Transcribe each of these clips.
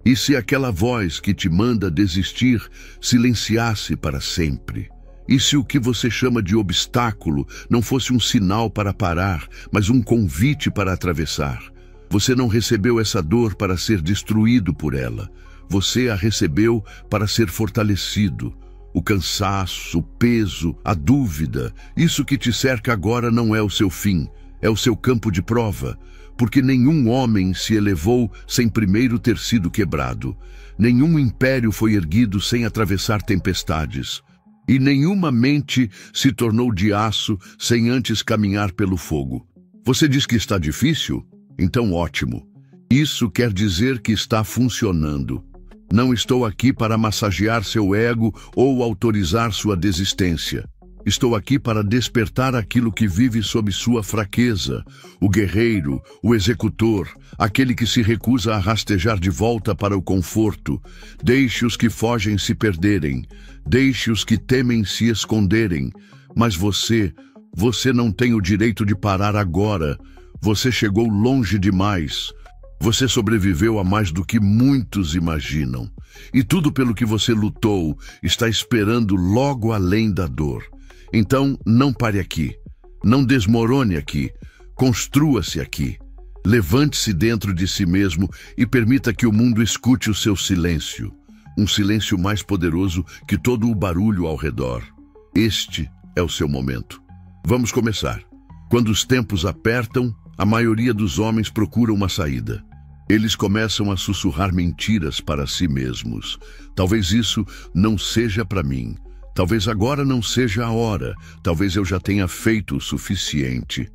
E se aquela voz que te manda desistir silenciasse para sempre? E se o que você chama de obstáculo não fosse um sinal para parar, mas um convite para atravessar? Você não recebeu essa dor para ser destruído por ela. Você a recebeu para ser fortalecido. O cansaço, o peso, a dúvida, isso que te cerca agora não é o seu fim, é o seu campo de prova. Porque nenhum homem se elevou sem primeiro ter sido quebrado. Nenhum império foi erguido sem atravessar tempestades. E nenhuma mente se tornou de aço sem antes caminhar pelo fogo. Você diz que está difícil? Então ótimo. Isso quer dizer que está funcionando. Não estou aqui para massagear seu ego ou autorizar sua desistência. Estou aqui para despertar aquilo que vive sob sua fraqueza, o guerreiro, o executor, aquele que se recusa a rastejar de volta para o conforto. Deixe os que fogem se perderem, deixe os que temem se esconderem. Mas você não tem o direito de parar agora. Você chegou longe demais. Você sobreviveu a mais do que muitos imaginam. E tudo pelo que você lutou está esperando logo além da dor. Então, não pare aqui, não desmorone aqui, construa-se aqui. Levante-se dentro de si mesmo e permita que o mundo escute o seu silêncio. Um silêncio mais poderoso que todo o barulho ao redor. Este é o seu momento. Vamos começar. Quando os tempos apertam, a maioria dos homens procura uma saída. Eles começam a sussurrar mentiras para si mesmos. Talvez isso não seja para mim. Talvez agora não seja a hora, talvez eu já tenha feito o suficiente.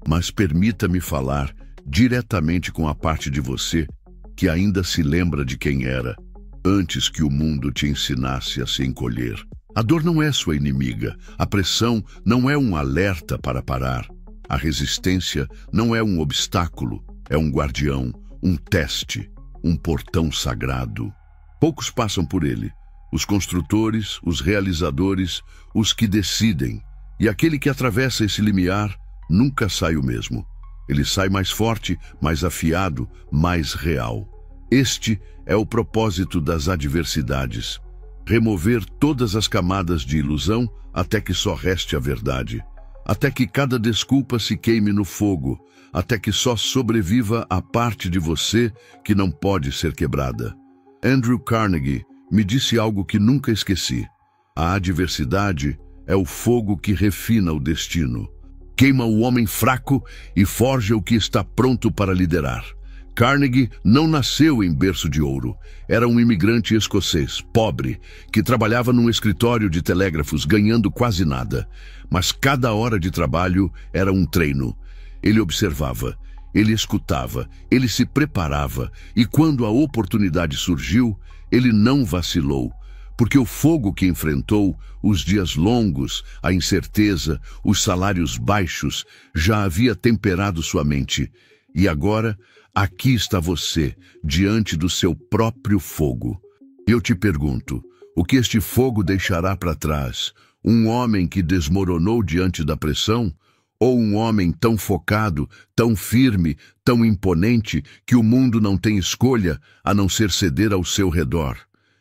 Mas permita-me falar diretamente com a parte de você que ainda se lembra de quem era, antes que o mundo te ensinasse a se encolher. A dor não é sua inimiga, a pressão não é um alerta para parar. A resistência não é um obstáculo, é um guardião, um teste, um portão sagrado. Poucos passam por ele. Os construtores, os realizadores, os que decidem. E aquele que atravessa esse limiar nunca sai o mesmo. Ele sai mais forte, mais afiado, mais real. Este é o propósito das adversidades. Remover todas as camadas de ilusão até que só reste a verdade. Até que cada desculpa se queime no fogo. Até que só sobreviva a parte de você que não pode ser quebrada. Andrew Carnegie me disse algo que nunca esqueci. A adversidade é o fogo que refina o destino. Queima o homem fraco e forja o que está pronto para liderar. Carnegie não nasceu em berço de ouro. Era um imigrante escocês, pobre, que trabalhava num escritório de telégrafos ganhando quase nada. Mas cada hora de trabalho era um treino. Ele observava, ele escutava, ele se preparava e quando a oportunidade surgiu, ele não vacilou, porque o fogo que enfrentou, os dias longos, a incerteza, os salários baixos, já havia temperado sua mente. E agora, aqui está você, diante do seu próprio fogo. Eu te pergunto, o que este fogo deixará para trás? Um homem que desmoronou diante da pressão? Ou um homem tão focado, tão firme, tão imponente, que o mundo não tem escolha a não ser ceder ao seu redor?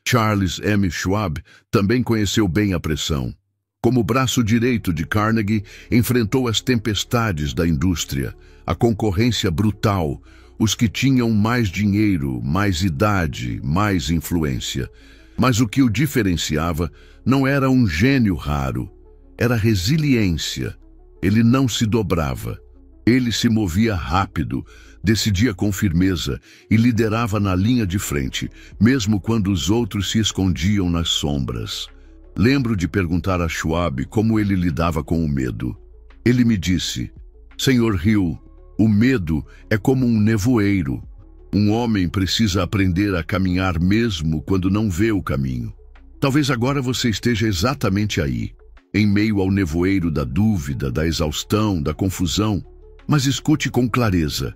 Charles M. Schwab também conheceu bem a pressão. Como braço direito de Carnegie, enfrentou as tempestades da indústria, a concorrência brutal, os que tinham mais dinheiro, mais idade, mais influência. Mas o que o diferenciava não era um gênio raro, era resiliência. Ele não se dobrava. Ele se movia rápido, decidia com firmeza e liderava na linha de frente, mesmo quando os outros se escondiam nas sombras. Lembro de perguntar a Schwab como ele lidava com o medo. Ele me disse, Sr. Hill, o medo é como um nevoeiro. Um homem precisa aprender a caminhar mesmo quando não vê o caminho. Talvez agora você esteja exatamente aí, em meio ao nevoeiro da dúvida, da exaustão, da confusão. Mas escute com clareza.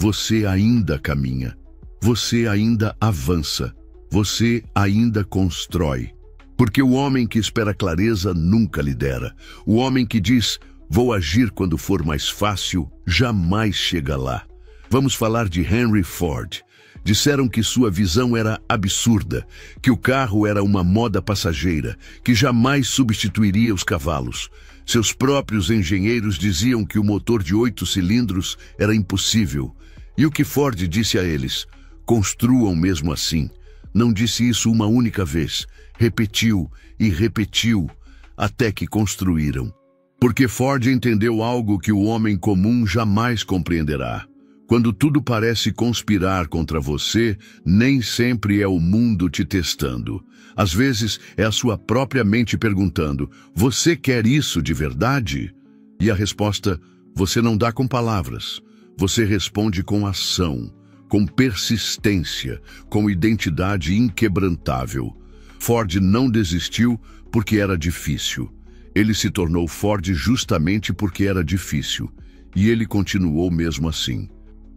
Você ainda caminha. Você ainda avança. Você ainda constrói. Porque o homem que espera clareza nunca lidera. O homem que diz, vou agir quando for mais fácil, jamais chega lá. Vamos falar de Henry Ford. Disseram que sua visão era absurda, que o carro era uma moda passageira, que jamais substituiria os cavalos. Seus próprios engenheiros diziam que o motor de 8 cilindros era impossível. E o que Ford disse a eles? Construam mesmo assim. Não disse isso uma única vez. Repetiu e repetiu, até que construíram. Porque Ford entendeu algo que o homem comum jamais compreenderá. Quando tudo parece conspirar contra você, nem sempre é o mundo te testando. Às vezes é a sua própria mente perguntando: você quer isso de verdade? E a resposta: você não dá com palavras. Você responde com ação, com persistência, com identidade inquebrantável. Ford não desistiu porque era difícil. Ele se tornou Ford justamente porque era difícil. E ele continuou mesmo assim.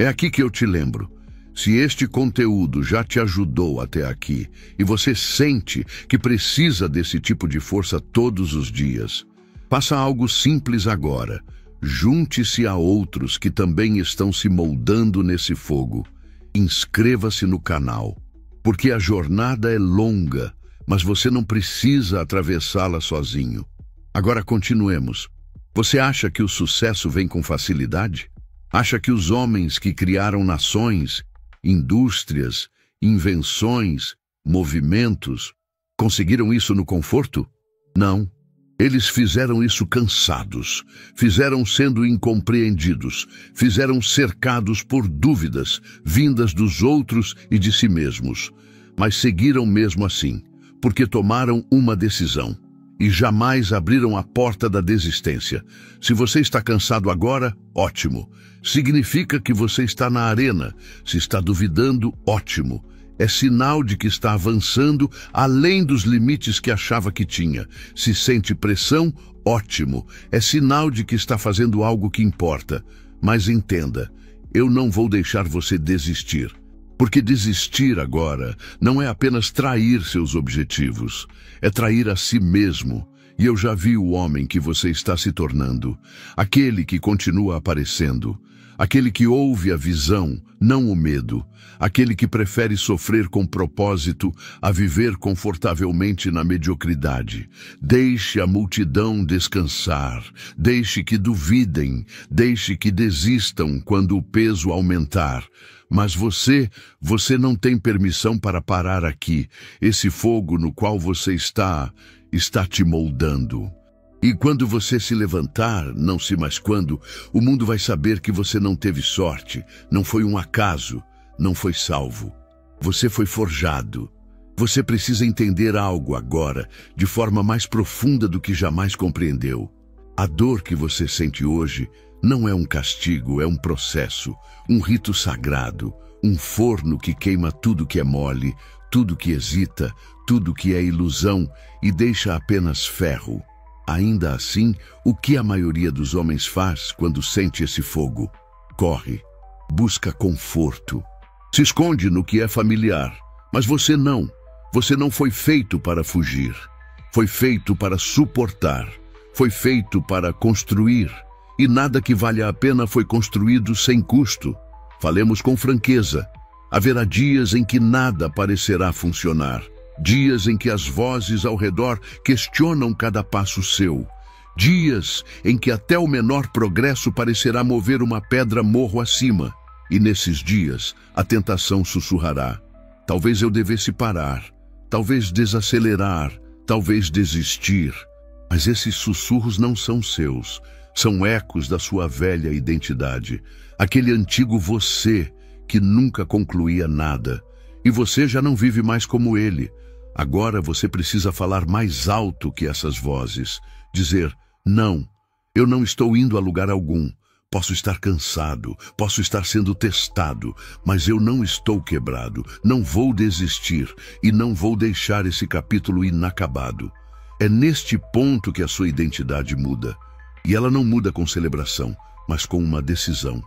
É aqui que eu te lembro. Se este conteúdo já te ajudou até aqui e você sente que precisa desse tipo de força todos os dias, faça algo simples agora. Junte-se a outros que também estão se moldando nesse fogo. Inscreva-se no canal, porque a jornada é longa, mas você não precisa atravessá-la sozinho. Agora continuemos. Você acha que o sucesso vem com facilidade? Acha que os homens que criaram nações, indústrias, invenções, movimentos, conseguiram isso no conforto? Não. Eles fizeram isso cansados, fizeram sendo incompreendidos, fizeram cercados por dúvidas, vindas dos outros e de si mesmos. Mas seguiram mesmo assim, porque tomaram uma decisão. E jamais abriram a porta da desistência. Se você está cansado agora, ótimo. Significa que você está na arena. Se está duvidando, ótimo. É sinal de que está avançando além dos limites que achava que tinha. Se sente pressão, ótimo. É sinal de que está fazendo algo que importa. Mas entenda, eu não vou deixar você desistir. Porque desistir agora não é apenas trair seus objetivos, é trair a si mesmo. E eu já vi o homem que você está se tornando, aquele que continua aparecendo, aquele que ouve a visão, não o medo, aquele que prefere sofrer com propósito a viver confortavelmente na mediocridade. Deixe a multidão descansar, deixe que duvidem, deixe que desistam quando o peso aumentar. Mas você não tem permissão para parar aqui. Esse fogo no qual você está te moldando. E quando você se levantar, não sei mais quando, o mundo vai saber que você não teve sorte, não foi um acaso, não foi salvo. Você foi forjado. Você precisa entender algo agora, de forma mais profunda do que jamais compreendeu. A dor que você sente hoje não é um castigo, é um processo, um rito sagrado, um forno que queima tudo que é mole, tudo que hesita, tudo que é ilusão e deixa apenas ferro. Ainda assim, o que a maioria dos homens faz quando sente esse fogo? Corre, busca conforto, se esconde no que é familiar, mas você não. Você não foi feito para fugir, foi feito para suportar, foi feito para construir. E nada que valha a pena foi construído sem custo. Falemos com franqueza. Haverá dias em que nada parecerá funcionar. Dias em que as vozes ao redor questionam cada passo seu. Dias em que até o menor progresso parecerá mover uma pedra morro acima. E nesses dias, a tentação sussurrará. Talvez eu devesse parar. Talvez desacelerar. Talvez desistir. Mas esses sussurros não são seus. São ecos da sua velha identidade, aquele antigo você que nunca concluía nada. E você já não vive mais como ele. Agora você precisa falar mais alto que essas vozes. Dizer, não, eu não estou indo a lugar algum. Posso estar cansado, posso estar sendo testado, mas eu não estou quebrado. Não vou desistir e não vou deixar esse capítulo inacabado. É neste ponto que a sua identidade muda. E ela não muda com celebração, mas com uma decisão.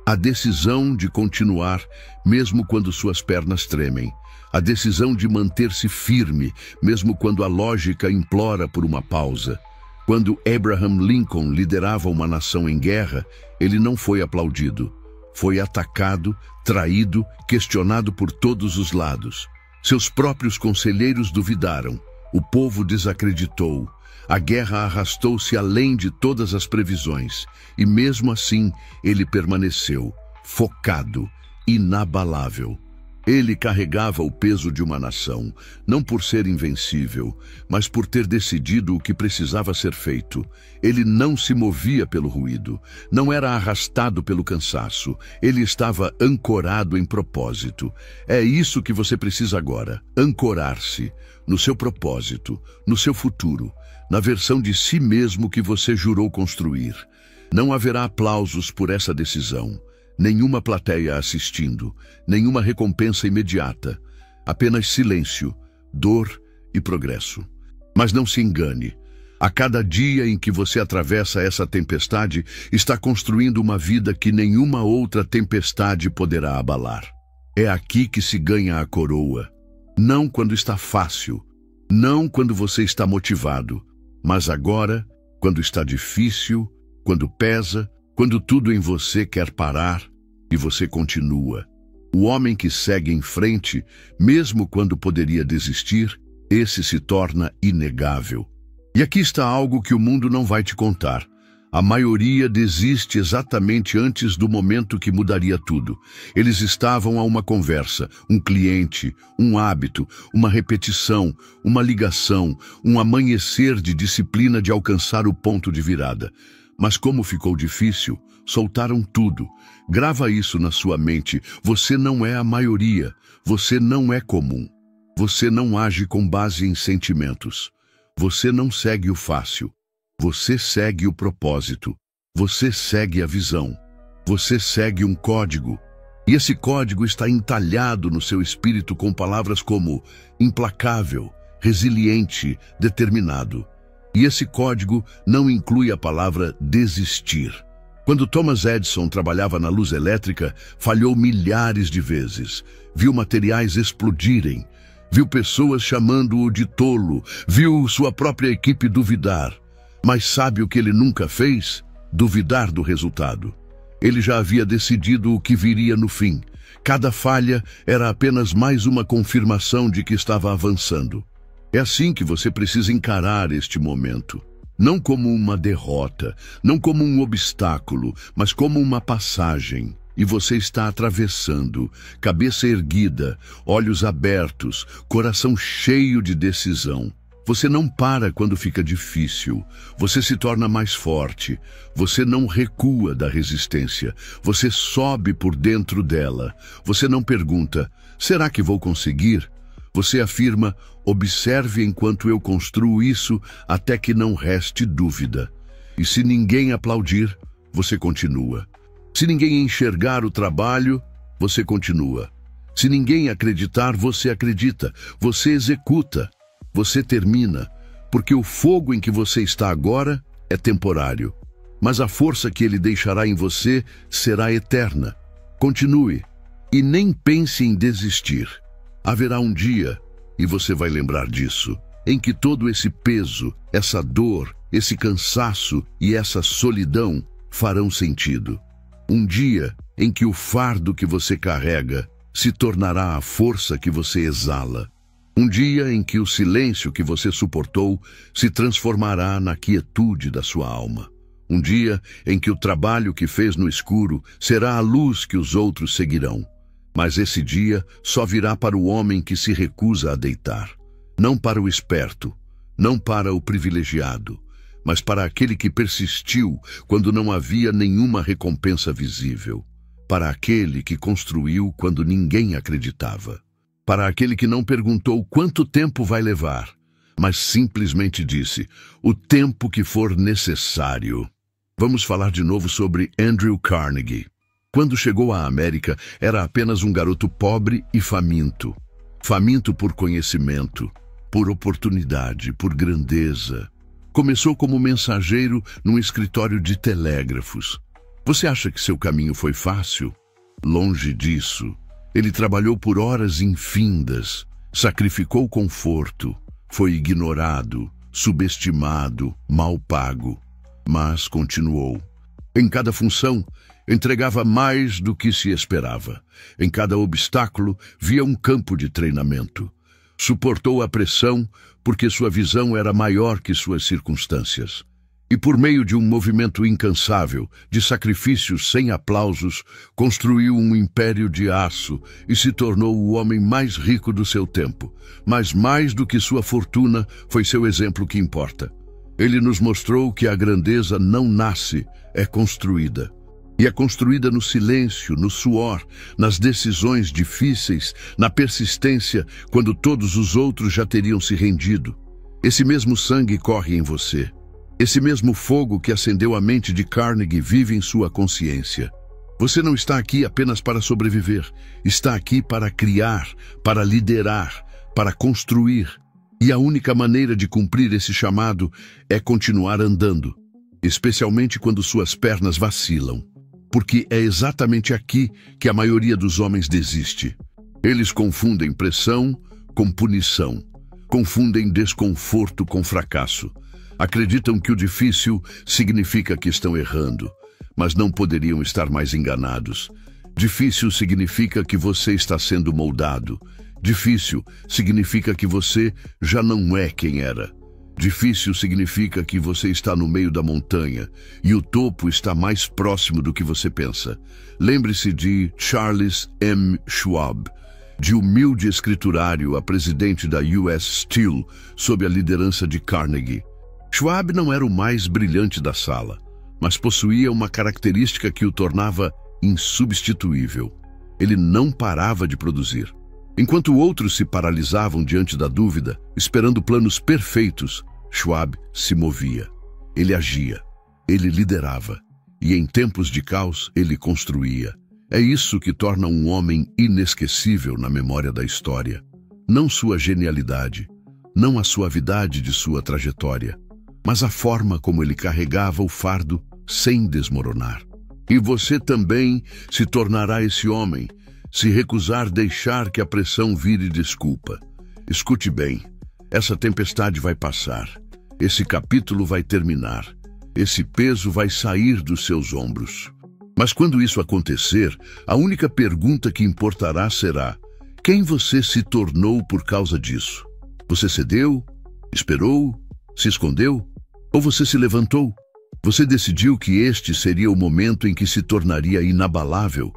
A decisão de continuar, mesmo quando suas pernas tremem. A decisão de manter-se firme, mesmo quando a lógica implora por uma pausa. Quando Abraham Lincoln liderava uma nação em guerra, ele não foi aplaudido. Foi atacado, traído, questionado por todos os lados. Seus próprios conselheiros duvidaram. O povo desacreditou. A guerra arrastou-se além de todas as previsões. E mesmo assim, ele permaneceu, focado, inabalável. Ele carregava o peso de uma nação, não por ser invencível, mas por ter decidido o que precisava ser feito. Ele não se movia pelo ruído, não era arrastado pelo cansaço, ele estava ancorado em propósito. É isso que você precisa agora, ancorar-se no seu propósito, no seu futuro, na versão de si mesmo que você jurou construir. Não haverá aplausos por essa decisão. Nenhuma plateia assistindo, nenhuma recompensa imediata, apenas silêncio, dor e progresso. Mas não se engane, a cada dia em que você atravessa essa tempestade, está construindo uma vida que nenhuma outra tempestade poderá abalar. É aqui que se ganha a coroa, não quando está fácil, não quando você está motivado, mas agora, quando está difícil, quando pesa, quando tudo em você quer parar, e você continua. O homem que segue em frente, mesmo quando poderia desistir, esse se torna inegável. E aqui está algo que o mundo não vai te contar. A maioria desiste exatamente antes do momento que mudaria tudo. Eles estavam a uma conversa, um cliente, um hábito, uma repetição, uma ligação, um amanhecer de disciplina de alcançar o ponto de virada. Mas como ficou difícil, soltaram tudo. Grava isso na sua mente. Você não é a maioria. Você não é comum. Você não age com base em sentimentos. Você não segue o fácil. Você segue o propósito. Você segue a visão. Você segue um código. E esse código está entalhado no seu espírito com palavras como implacável, resiliente, determinado. E esse código não inclui a palavra desistir. Quando Thomas Edison trabalhava na luz elétrica, falhou milhares de vezes. Viu materiais explodirem. Viu pessoas chamando-o de tolo. Viu sua própria equipe duvidar. Mas sabe o que ele nunca fez? Duvidar do resultado. Ele já havia decidido o que viria no fim. Cada falha era apenas mais uma confirmação de que estava avançando. É assim que você precisa encarar este momento. Não como uma derrota, não como um obstáculo, mas como uma passagem. E você está atravessando, cabeça erguida, olhos abertos, coração cheio de decisão. Você não para quando fica difícil. Você se torna mais forte. Você não recua da resistência. Você sobe por dentro dela. Você não pergunta, será que vou conseguir? Você afirma, observe enquanto eu construo isso até que não reste dúvida. E se ninguém aplaudir, você continua. Se ninguém enxergar o trabalho, você continua. Se ninguém acreditar, você acredita. Você executa. Você termina. Porque o fogo em que você está agora é temporário. Mas a força que ele deixará em você será eterna. Continue. E nem pense em desistir. Haverá um dia, e você vai lembrar disso, em que todo esse peso, essa dor, esse cansaço e essa solidão farão sentido. Um dia em que o fardo que você carrega se tornará a força que você exala. Um dia em que o silêncio que você suportou se transformará na quietude da sua alma. Um dia em que o trabalho que fez no escuro será a luz que os outros seguirão. Mas esse dia só virá para o homem que se recusa a deitar. Não para o esperto, não para o privilegiado, mas para aquele que persistiu quando não havia nenhuma recompensa visível. Para aquele que construiu quando ninguém acreditava. Para aquele que não perguntou quanto tempo vai levar, mas simplesmente disse, o tempo que for necessário. Vamos falar de novo sobre Andrew Carnegie. Quando chegou à América, era apenas um garoto pobre e faminto. Faminto por conhecimento, por oportunidade, por grandeza. Começou como mensageiro num escritório de telégrafos. Você acha que seu caminho foi fácil? Longe disso. Ele trabalhou por horas infindas, sacrificou conforto, foi ignorado, subestimado, mal pago. Mas continuou. Em cada função, Entregava mais do que se esperava. Em cada obstáculo, via um campo de treinamento. Suportou a pressão porque sua visão era maior que suas circunstâncias. E por meio de um movimento incansável, de sacrifícios sem aplausos, construiu um império de aço e se tornou o homem mais rico do seu tempo. Mas mais do que sua fortuna, foi seu exemplo que importa. Ele nos mostrou que a grandeza não nasce, é construída. E é construída no silêncio, no suor, nas decisões difíceis, na persistência, quando todos os outros já teriam se rendido. Esse mesmo sangue corre em você. Esse mesmo fogo que acendeu a mente de Carnegie vive em sua consciência. Você não está aqui apenas para sobreviver. Está aqui para criar, para liderar, para construir. E a única maneira de cumprir esse chamado é continuar andando, especialmente quando suas pernas vacilam. Porque é exatamente aqui que a maioria dos homens desiste. Eles confundem pressão com punição. Confundem desconforto com fracasso. Acreditam que o difícil significa que estão errando, mas não poderiam estar mais enganados. Difícil significa que você está sendo moldado. Difícil significa que você já não é quem era. Difícil significa que você está no meio da montanha e o topo está mais próximo do que você pensa. Lembre-se de Charles M. Schwab, de humilde escriturário a presidente da US Steel, sob a liderança de Carnegie. Schwab não era o mais brilhante da sala, mas possuía uma característica que o tornava insubstituível. Ele não parava de produzir. Enquanto outros se paralisavam diante da dúvida, esperando planos perfeitos, Schwab se movia. Ele agia, ele liderava, e em tempos de caos ele construía. É isso que torna um homem inesquecível na memória da história. Não sua genialidade, não a suavidade de sua trajetória, mas a forma como ele carregava o fardo sem desmoronar. E você também se tornará esse homem, se recusar deixar que a pressão vire desculpa. Escute bem, essa tempestade vai passar, esse capítulo vai terminar, esse peso vai sair dos seus ombros. Mas quando isso acontecer, a única pergunta que importará será: quem você se tornou por causa disso? Você cedeu? Esperou? Se escondeu? Ou você se levantou? Você decidiu que este seria o momento em que se tornaria inabalável?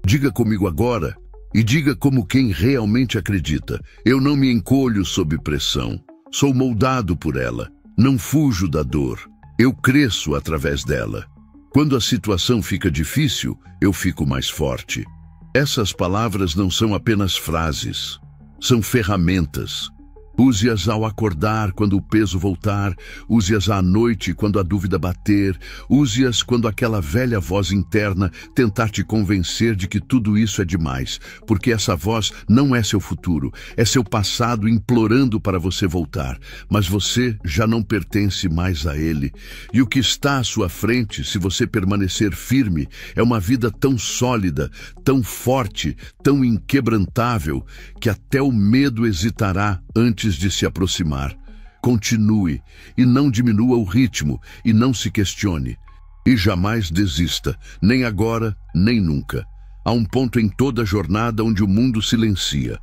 Diga comigo agora, e diga como quem realmente acredita: eu não me encolho sob pressão, sou moldado por ela, não fujo da dor, eu cresço através dela. Quando a situação fica difícil, eu fico mais forte. Essas palavras não são apenas frases, são ferramentas. Use-as ao acordar quando o peso voltar, use-as à noite quando a dúvida bater, use-as quando aquela velha voz interna tentar te convencer de que tudo isso é demais, porque essa voz não é seu futuro, é seu passado implorando para você voltar, mas você já não pertence mais a ele. E o que está à sua frente, se você permanecer firme, é uma vida tão sólida, tão forte, tão inquebrantável, que até o medo hesitará antes de se aproximar. Continue e não diminua o ritmo e não se questione. E jamais desista, nem agora, nem nunca. Há um ponto em toda a jornada onde o mundo silencia.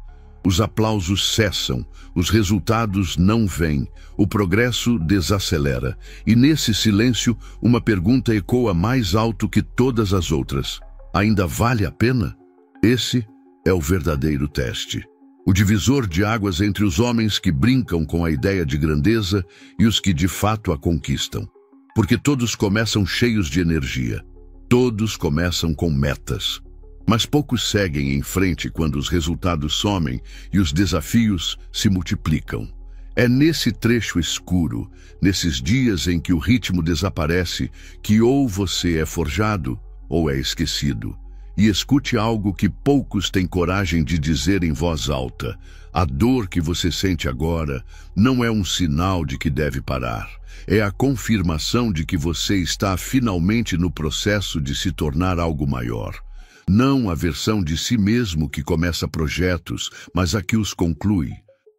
Os aplausos cessam, os resultados não vêm, o progresso desacelera. E nesse silêncio, uma pergunta ecoa mais alto que todas as outras: ainda vale a pena? Esse é o verdadeiro teste. O divisor de águas entre os homens que brincam com a ideia de grandeza e os que de fato a conquistam. Porque todos começam cheios de energia. Todos começam com metas. Mas poucos seguem em frente quando os resultados somem e os desafios se multiplicam. É nesse trecho escuro, nesses dias em que o ritmo desaparece, que ou você é forjado ou é esquecido. E escute algo que poucos têm coragem de dizer em voz alta: a dor que você sente agora não é um sinal de que deve parar. É a confirmação de que você está finalmente no processo de se tornar algo maior. Não a versão de si mesmo que começa projetos, mas a que os conclui.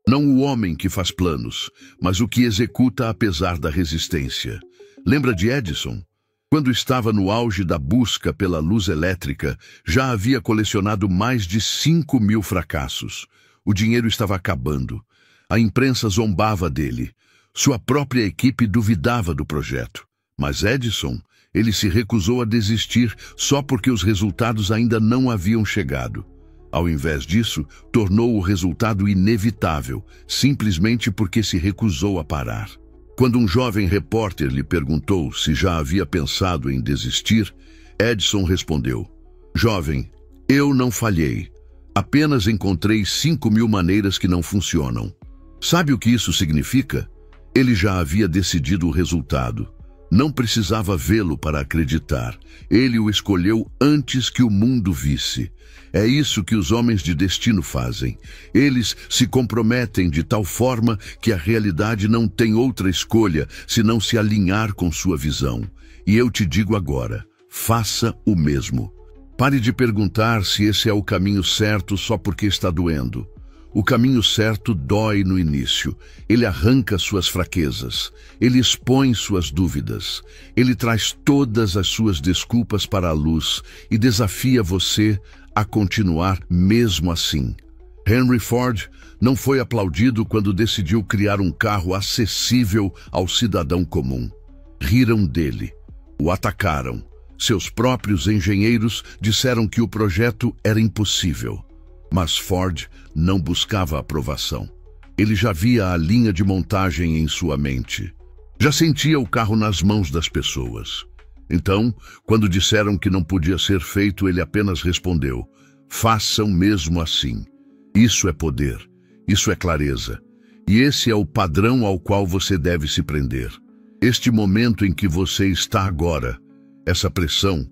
Não o homem que faz planos, mas o que executa apesar da resistência. Lembra de Edison? Quando estava no auge da busca pela luz elétrica, já havia colecionado mais de 5.000 fracassos. O dinheiro estava acabando. A imprensa zombava dele. Sua própria equipe duvidava do projeto. Mas Edison, ele se recusou a desistir só porque os resultados ainda não haviam chegado. Ao invés disso, tornou o resultado inevitável, simplesmente porque se recusou a parar. Quando um jovem repórter lhe perguntou se já havia pensado em desistir, Edison respondeu: "Jovem, eu não falhei. Apenas encontrei 5.000 maneiras que não funcionam." Sabe o que isso significa? Ele já havia decidido o resultado. Não precisava vê-lo para acreditar. Ele o escolheu antes que o mundo visse. É isso que os homens de destino fazem. Eles se comprometem de tal forma que a realidade não tem outra escolha senão se alinhar com sua visão. E eu te digo agora, faça o mesmo. Pare de perguntar se esse é o caminho certo só porque está doendo. O caminho certo dói no início. Ele arranca suas fraquezas. Ele expõe suas dúvidas. Ele traz todas as suas desculpas para a luz e desafia você a continuar mesmo assim. Henry Ford não foi aplaudido quando decidiu criar um carro acessível ao cidadão comum. Riram dele. O atacaram. Seus próprios engenheiros disseram que o projeto era impossível. Mas Ford não buscava aprovação. Ele já via a linha de montagem em sua mente. Já sentia o carro nas mãos das pessoas. Então, quando disseram que não podia ser feito, ele apenas respondeu: "Façam mesmo assim." Isso é poder. Isso é clareza. E esse é o padrão ao qual você deve se prender. Este momento em que você está agora, essa pressão,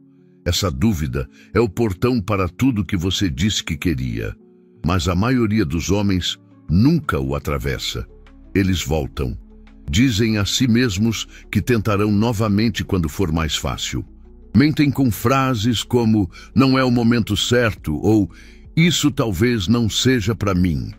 essa dúvida, é o portão para tudo que você disse que queria. Mas a maioria dos homens nunca o atravessa. Eles voltam. Dizem a si mesmos que tentarão novamente quando for mais fácil. Mentem com frases como "não é o momento certo" ou "isso talvez não seja para mim."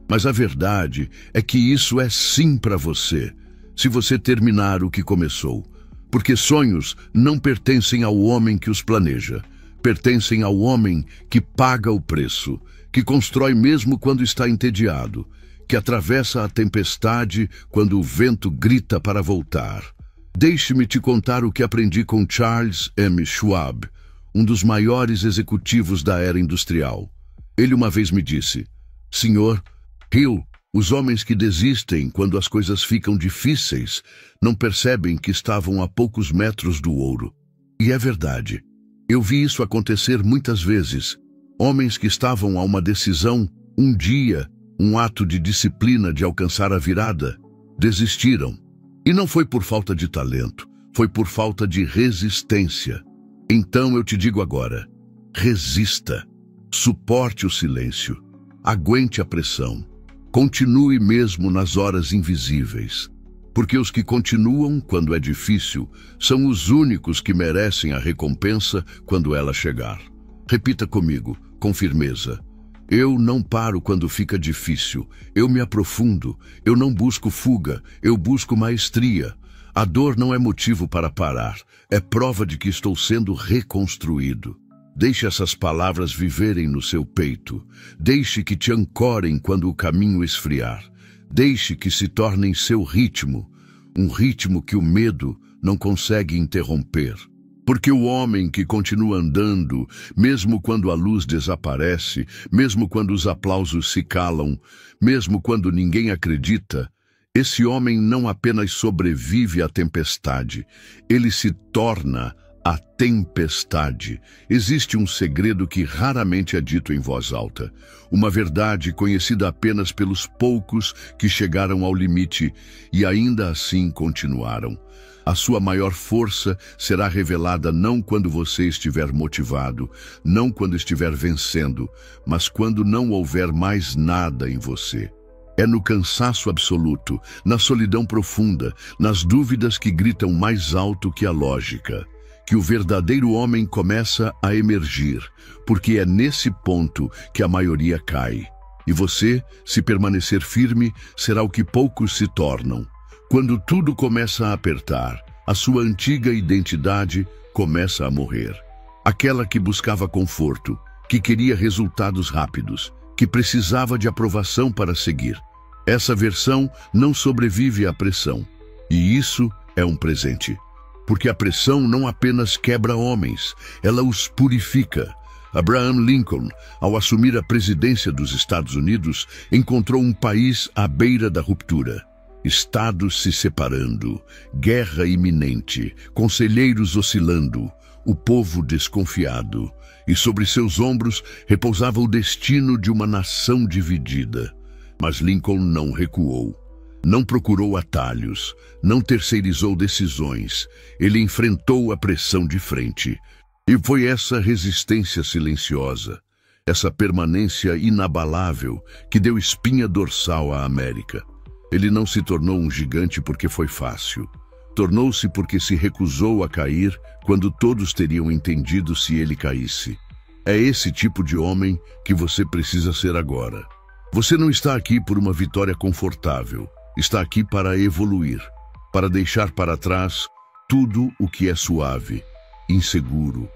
Mas a verdade é que isso é sim para você, se você terminar o que começou. Porque sonhos não pertencem ao homem que os planeja. Pertencem ao homem que paga o preço, que constrói mesmo quando está entediado, que atravessa a tempestade quando o vento grita para voltar. Deixe-me te contar o que aprendi com Charles M. Schwab, um dos maiores executivos da era industrial. Ele uma vez me disse: "Senhor Hill, os homens que desistem quando as coisas ficam difíceis não percebem que estavam a poucos metros do ouro." E é verdade. Eu vi isso acontecer muitas vezes. Homens que estavam a uma decisão, um dia, um ato de disciplina de alcançar a virada, desistiram. E não foi por falta de talento, foi por falta de resistência. Então eu te digo agora, resista, suporte o silêncio, aguente a pressão, continue mesmo nas horas invisíveis. Porque os que continuam quando é difícil são os únicos que merecem a recompensa quando ela chegar. Repita comigo, com firmeza: eu não paro quando fica difícil, eu me aprofundo, eu não busco fuga, eu busco maestria. A dor não é motivo para parar, é prova de que estou sendo reconstruído. Deixe essas palavras viverem no seu peito, deixe que te ancorem quando o caminho esfriar. Deixe que se tornem seu ritmo, um ritmo que o medo não consegue interromper. Porque o homem que continua andando, mesmo quando a luz desaparece, mesmo quando os aplausos se calam, mesmo quando ninguém acredita, esse homem não apenas sobrevive à tempestade, ele se torna a tempestade. Existe um segredo que raramente é dito em voz alta, uma verdade conhecida apenas pelos poucos que chegaram ao limite e ainda assim continuaram. A sua maior força será revelada não quando você estiver motivado, não quando estiver vencendo, mas quando não houver mais nada em você. É no cansaço absoluto, na solidão profunda, nas dúvidas que gritam mais alto que a lógica, que o verdadeiro homem começa a emergir, porque é nesse ponto que a maioria cai. E você, se permanecer firme, será o que poucos se tornam. Quando tudo começa a apertar, A sua antiga identidade começa a morrer. Aquela que buscava conforto, que queria resultados rápidos, que precisava de aprovação para seguir. Essa versão não sobrevive à pressão. E isso é um presente. Porque a pressão não apenas quebra homens, ela os purifica. Abraham Lincoln, ao assumir a presidência dos Estados Unidos, encontrou um país à beira da ruptura. Estados se separando, guerra iminente, conselheiros oscilando, o povo desconfiado. E sobre seus ombros repousava o destino de uma nação dividida. Mas Lincoln não recuou. Não procurou atalhos, não terceirizou decisões. Ele enfrentou a pressão de frente. E foi essa resistência silenciosa, essa permanência inabalável, que deu espinha dorsal à América. Ele não se tornou um gigante porque foi fácil. Tornou-se porque se recusou a cair quando todos teriam entendido se ele caísse. É esse tipo de homem que você precisa ser agora. Você não está aqui por uma vitória confortável. Está aqui para evoluir, para deixar para trás tudo o que é suave, inseguro,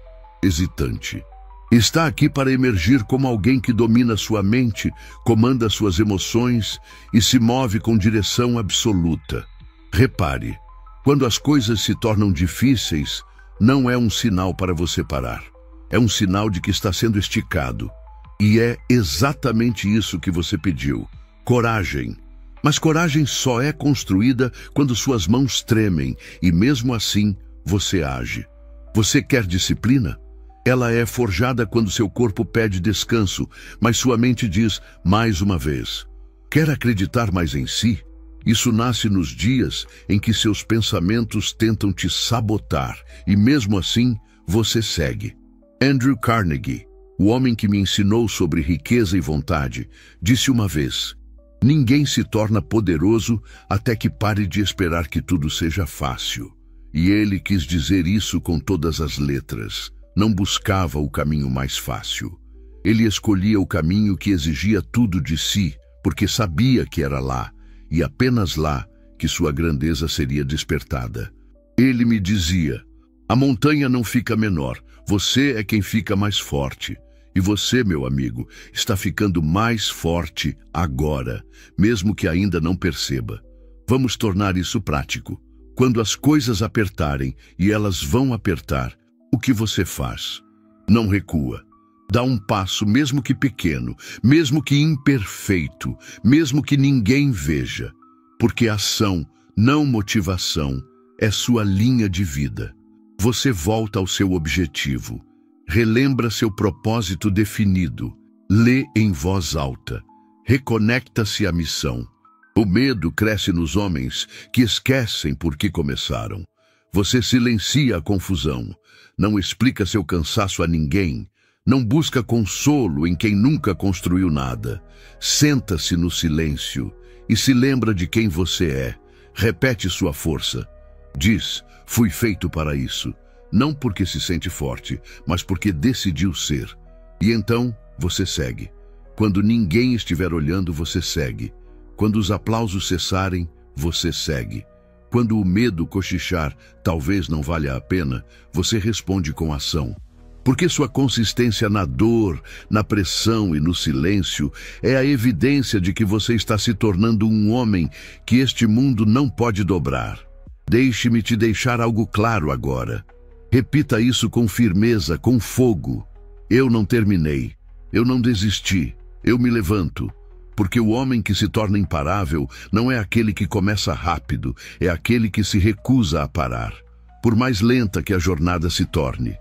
hesitante. Está aqui para emergir como alguém que domina sua mente, comanda suas emoções e se move com direção absoluta. Repare, quando as coisas se tornam difíceis, não é um sinal para você parar. É um sinal de que está sendo esticado. E é exatamente isso que você pediu: coragem. Mas coragem só é construída quando suas mãos tremem e mesmo assim você age. Você quer disciplina? Ela é forjada quando seu corpo pede descanso, mas sua mente diz mais uma vez. Quer acreditar mais em si? Isso nasce nos dias em que seus pensamentos tentam te sabotar e mesmo assim você segue. Andrew Carnegie, o homem que me ensinou sobre riqueza e vontade, disse uma vez: ninguém se torna poderoso até que pare de esperar que tudo seja fácil. E ele quis dizer isso com todas as letras. Não buscava o caminho mais fácil. Ele escolhia o caminho que exigia tudo de si, porque sabia que era lá, e apenas lá, que sua grandeza seria despertada. Ele me dizia: a montanha não fica menor, você é quem fica mais forte. E você, meu amigo, está ficando mais forte agora, mesmo que ainda não perceba. Vamos tornar isso prático. Quando as coisas apertarem, e elas vão apertar, o que você faz? Não recua. Dá um passo, mesmo que pequeno, mesmo que imperfeito, mesmo que ninguém veja. Porque ação, não motivação, é sua linha de vida. Você volta ao seu objetivo. Relembra seu propósito definido, lê em voz alta, reconecta-se à missão. O medo cresce nos homens que esquecem por que começaram. Você silencia a confusão, não explica seu cansaço a ninguém, não busca consolo em quem nunca construiu nada. Senta-se no silêncio e se lembra de quem você é. Repete sua força. Diz: fui feito para isso. Não porque se sente forte, mas porque decidiu ser. E então, você segue. Quando ninguém estiver olhando, você segue. Quando os aplausos cessarem, você segue. Quando o medo cochichar, talvez não valha a pena, você responde com ação. Porque sua consistência na dor, na pressão e no silêncio é a evidência de que você está se tornando um homem que este mundo não pode dobrar. Deixe-me te deixar algo claro agora. Repita isso com firmeza, com fogo. Eu não terminei. Eu não desisti. Eu me levanto. Porque o homem que se torna imparável não é aquele que começa rápido, é aquele que se recusa a parar, por mais lenta que a jornada se torne.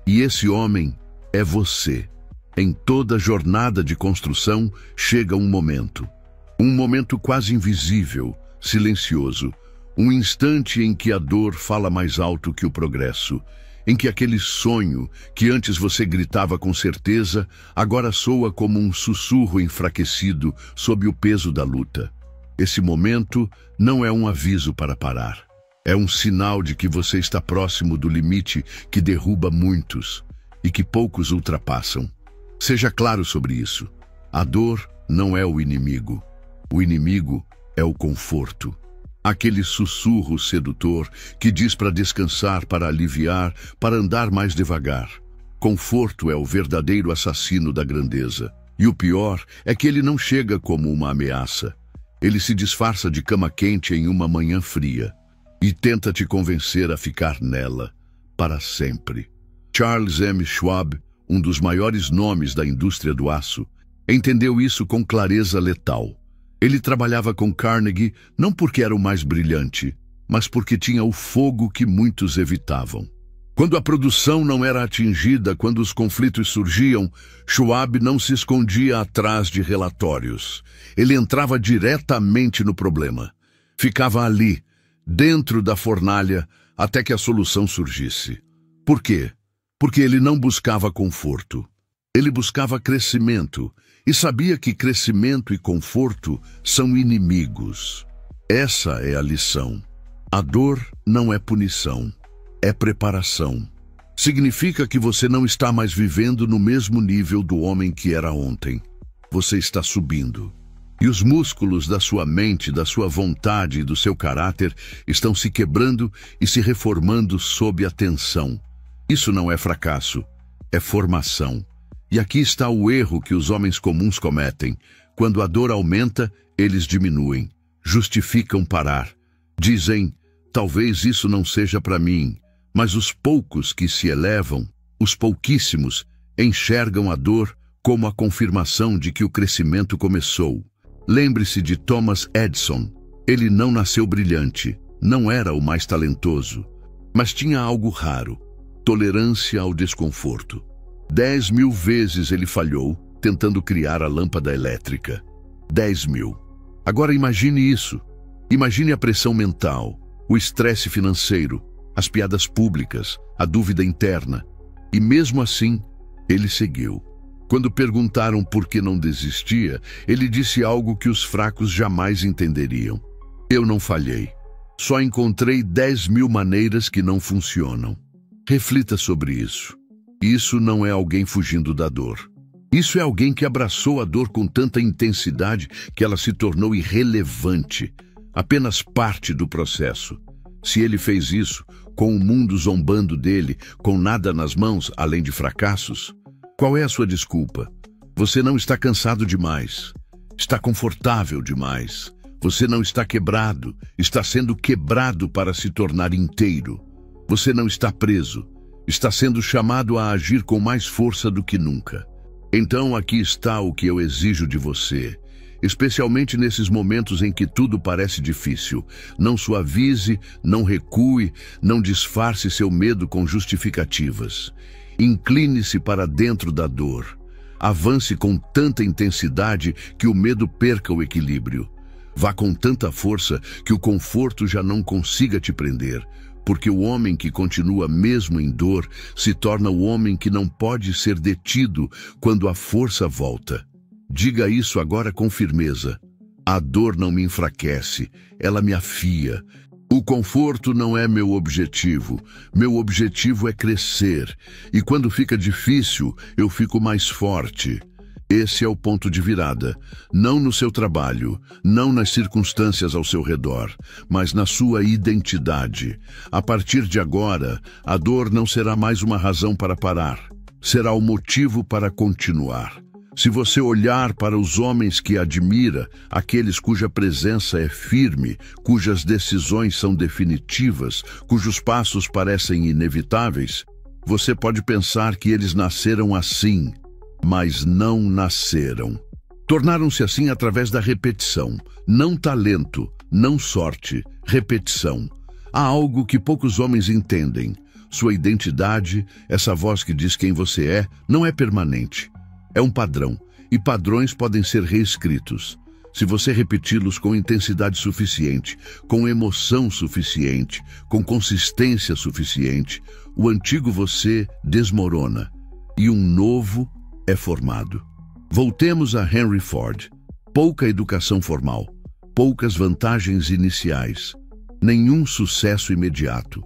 E esse homem é você. Em toda jornada de construção chega um momento quase invisível, silencioso, um instante em que a dor fala mais alto que o progresso, em que aquele sonho que antes você gritava com certeza, agora soa como um sussurro enfraquecido sob o peso da luta. Esse momento não é um aviso para parar. É um sinal de que você está próximo do limite que derruba muitos e que poucos ultrapassam. Seja claro sobre isso. A dor não é o inimigo. O inimigo é o conforto. Aquele sussurro sedutor que diz para descansar, para aliviar, para andar mais devagar. Conforto é o verdadeiro assassino da grandeza. E o pior é que ele não chega como uma ameaça. Ele se disfarça de cama quente em uma manhã fria e tenta te convencer a ficar nela para sempre. Charles M. Schwab, um dos maiores nomes da indústria do aço, entendeu isso com clareza letal. Ele trabalhava com Carnegie não porque era o mais brilhante, mas porque tinha o fogo que muitos evitavam. Quando a produção não era atingida, quando os conflitos surgiam, Schwab não se escondia atrás de relatórios. Ele entrava diretamente no problema. Ficava ali, dentro da fornalha, até que a solução surgisse. Por quê? Porque ele não buscava conforto. Ele buscava crescimento e sabia que crescimento e conforto são inimigos. Essa é a lição. A dor não é punição, é preparação. Significa que você não está mais vivendo no mesmo nível do homem que era ontem. Você está subindo. E os músculos da sua mente, da sua vontade e do seu caráter estão se quebrando e se reformando sob a tensão. Isso não é fracasso, é formação. E aqui está o erro que os homens comuns cometem. Quando a dor aumenta, eles diminuem, justificam parar. Dizem, talvez isso não seja para mim, mas os poucos que se elevam, os pouquíssimos, enxergam a dor como a confirmação de que o crescimento começou. Lembre-se de Thomas Edison. Ele não nasceu brilhante, não era o mais talentoso, mas tinha algo raro, tolerância ao desconforto. 10.000 vezes ele falhou tentando criar a lâmpada elétrica. 10.000. Agora imagine isso. Imagine a pressão mental, o estresse financeiro, as piadas públicas, a dúvida interna. E mesmo assim, ele seguiu. Quando perguntaram por que não desistia, ele disse algo que os fracos jamais entenderiam. Eu não falhei. Só encontrei 10.000 maneiras que não funcionam. Reflita sobre isso. Isso não é alguém fugindo da dor. Isso é alguém que abraçou a dor com tanta intensidade que ela se tornou irrelevante, apenas parte do processo. Se ele fez isso, com o mundo zombando dele, com nada nas mãos além de fracassos, qual é a sua desculpa? Você não está cansado demais. Está confortável demais. Você não está quebrado. Está sendo quebrado para se tornar inteiro. Você não está preso. Está sendo chamado a agir com mais força do que nunca. Então aqui está o que eu exijo de você, especialmente nesses momentos em que tudo parece difícil. Não suavize, não recue, não disfarce seu medo com justificativas. Incline-se para dentro da dor. Avance com tanta intensidade que o medo perca o equilíbrio. Vá com tanta força que o conforto já não consiga te prender. Porque o homem que continua mesmo em dor se torna o homem que não pode ser detido quando a força volta. Diga isso agora com firmeza. A dor não me enfraquece, ela me afia. O conforto não é meu objetivo é crescer. E quando fica difícil, eu fico mais forte. Esse é o ponto de virada, não no seu trabalho, não nas circunstâncias ao seu redor, mas na sua identidade. A partir de agora, a dor não será mais uma razão para parar, será o motivo para continuar. Se você olhar para os homens que admira, aqueles cuja presença é firme, cujas decisões são definitivas, cujos passos parecem inevitáveis, você pode pensar que eles nasceram assim, mas não nasceram. Tornaram-se assim através da repetição. Não talento, não sorte, repetição. Há algo que poucos homens entendem. Sua identidade, essa voz que diz quem você é, não é permanente. É um padrão, e padrões podem ser reescritos. Se você repeti-los com intensidade suficiente, com emoção suficiente, com consistência suficiente, o antigo você desmorona, e um novo é formado. Voltemos a Henry Ford. Pouca educação formal, poucas vantagens iniciais, nenhum sucesso imediato.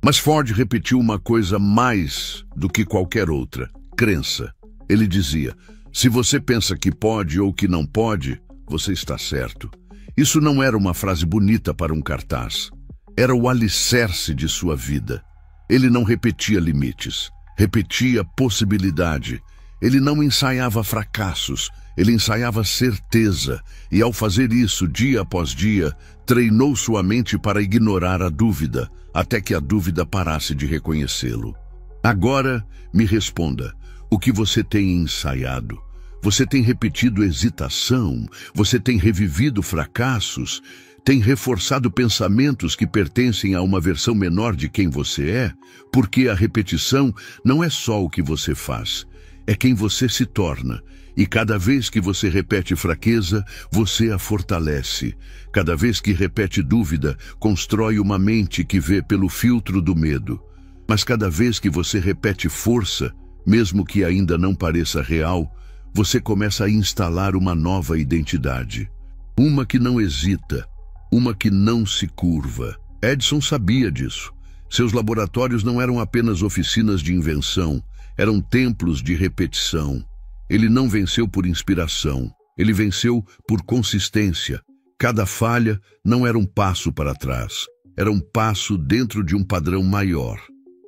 Mas Ford repetiu uma coisa mais do que qualquer outra: crença. Ele dizia, se você pensa que pode ou que não pode, você está certo. Isso não era uma frase bonita para um cartaz. Era o alicerce de sua vida. Ele não repetia limites, repetia possibilidade. Ele não ensaiava fracassos, ele ensaiava certeza. E ao fazer isso, dia após dia, treinou sua mente para ignorar a dúvida, até que a dúvida parasse de reconhecê-lo. Agora, me responda, o que você tem ensaiado? Você tem repetido hesitação? Você tem revivido fracassos? Tem reforçado pensamentos que pertencem a uma versão menor de quem você é? Porque a repetição não é só o que você faz, é quem você se torna. E cada vez que você repete fraqueza, você a fortalece. Cada vez que repete dúvida, constrói uma mente que vê pelo filtro do medo. Mas cada vez que você repete força, mesmo que ainda não pareça real, você começa a instalar uma nova identidade. Uma que não hesita, uma que não se curva. Edison sabia disso. Seus laboratórios não eram apenas oficinas de invenção, eram templos de repetição. Ele não venceu por inspiração, ele venceu por consistência. Cada falha não era um passo para trás, era um passo dentro de um padrão maior.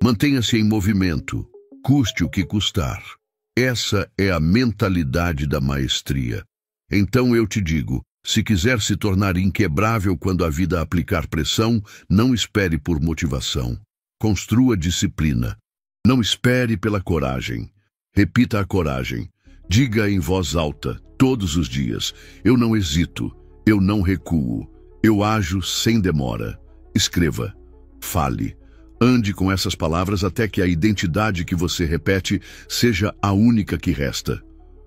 Mantenha-se em movimento, custe o que custar. Essa é a mentalidade da maestria. Então eu te digo, se quiser se tornar inquebrável quando a vida aplicar pressão, não espere por motivação. Construa disciplina. Não espere pela coragem. Repita a coragem. Diga em voz alta, todos os dias, eu não hesito, eu não recuo, eu ajo sem demora. Escreva, fale, ande com essas palavras até que a identidade que você repete seja a única que resta.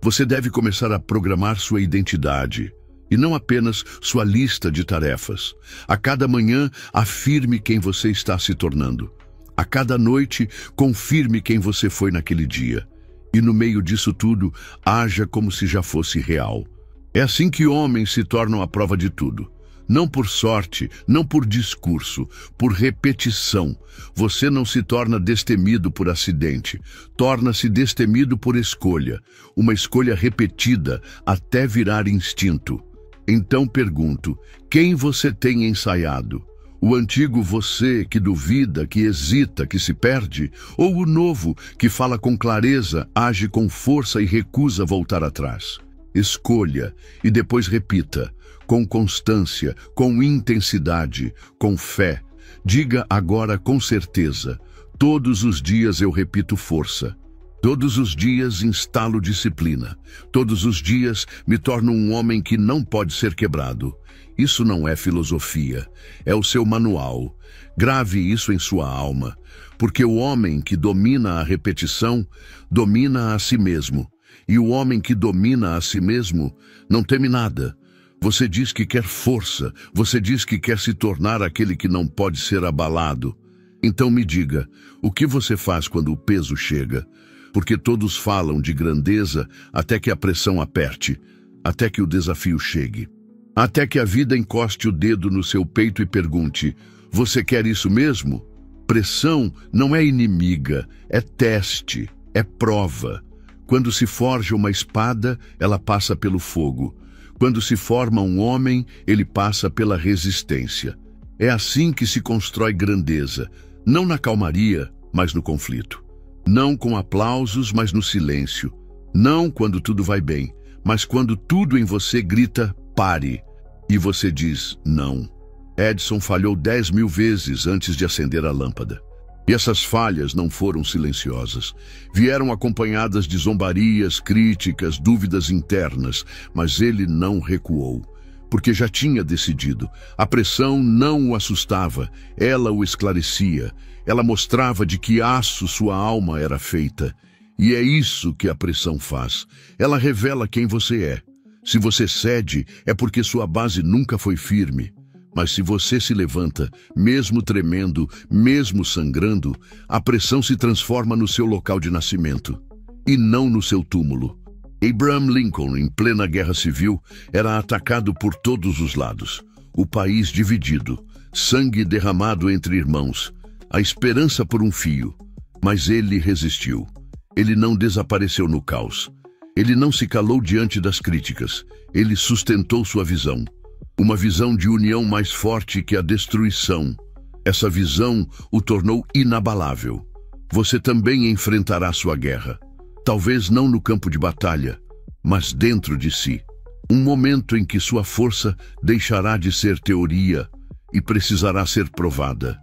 Você deve começar a programar sua identidade, e não apenas sua lista de tarefas. A cada manhã, afirme quem você está se tornando. A cada noite, confirme quem você foi naquele dia. E no meio disso tudo, haja como se já fosse real. É assim que homens se tornam a prova de tudo. Não por sorte, não por discurso, por repetição. Você não se torna destemido por acidente. Torna-se destemido por escolha. Uma escolha repetida até virar instinto. Então pergunto, quem você tem ensaiado? O antigo você que duvida, que hesita, que se perde? Ou o novo que fala com clareza, age com força e recusa voltar atrás? Escolha e depois repita, com constância, com intensidade, com fé. Diga agora com certeza, todos os dias eu repito força. Todos os dias instalo disciplina. Todos os dias me torno um homem que não pode ser quebrado. Isso não é filosofia, é o seu manual. Grave isso em sua alma, porque o homem que domina a repetição, domina a si mesmo. E o homem que domina a si mesmo não teme nada. Você diz que quer força, você diz que quer se tornar aquele que não pode ser abalado. Então me diga, o que você faz quando o peso chega? Porque todos falam de grandeza até que a pressão aperte, até que o desafio chegue. Até que a vida encoste o dedo no seu peito e pergunte, você quer isso mesmo? Pressão não é inimiga, é teste, é prova. Quando se forja uma espada, ela passa pelo fogo. Quando se forma um homem, ele passa pela resistência. É assim que se constrói grandeza, não na calmaria, mas no conflito. Não com aplausos, mas no silêncio. Não quando tudo vai bem, mas quando tudo em você grita, pare. E você diz, não. Edison falhou 10.000 vezes antes de acender a lâmpada. E essas falhas não foram silenciosas. Vieram acompanhadas de zombarias, críticas, dúvidas internas, mas ele não recuou, porque já tinha decidido. A pressão não o assustava, ela o esclarecia. Ela mostrava de que aço sua alma era feita. E é isso que a pressão faz. Ela revela quem você é. Se você cede, é porque sua base nunca foi firme. Mas se você se levanta, mesmo tremendo, mesmo sangrando, a pressão se transforma no seu local de nascimento, e não no seu túmulo. Abraham Lincoln, em plena guerra civil, era atacado por todos os lados. O país dividido, sangue derramado entre irmãos, a esperança por um fio. Mas ele resistiu. Ele não desapareceu no caos. Ele não se calou diante das críticas. Ele sustentou sua visão. uma visão de união mais forte que a destruição. Essa visão o tornou inabalável. Você também enfrentará sua guerra. Talvez não no campo de batalha, mas dentro de si. Um momento em que sua força deixará de ser teoria e precisará ser provada.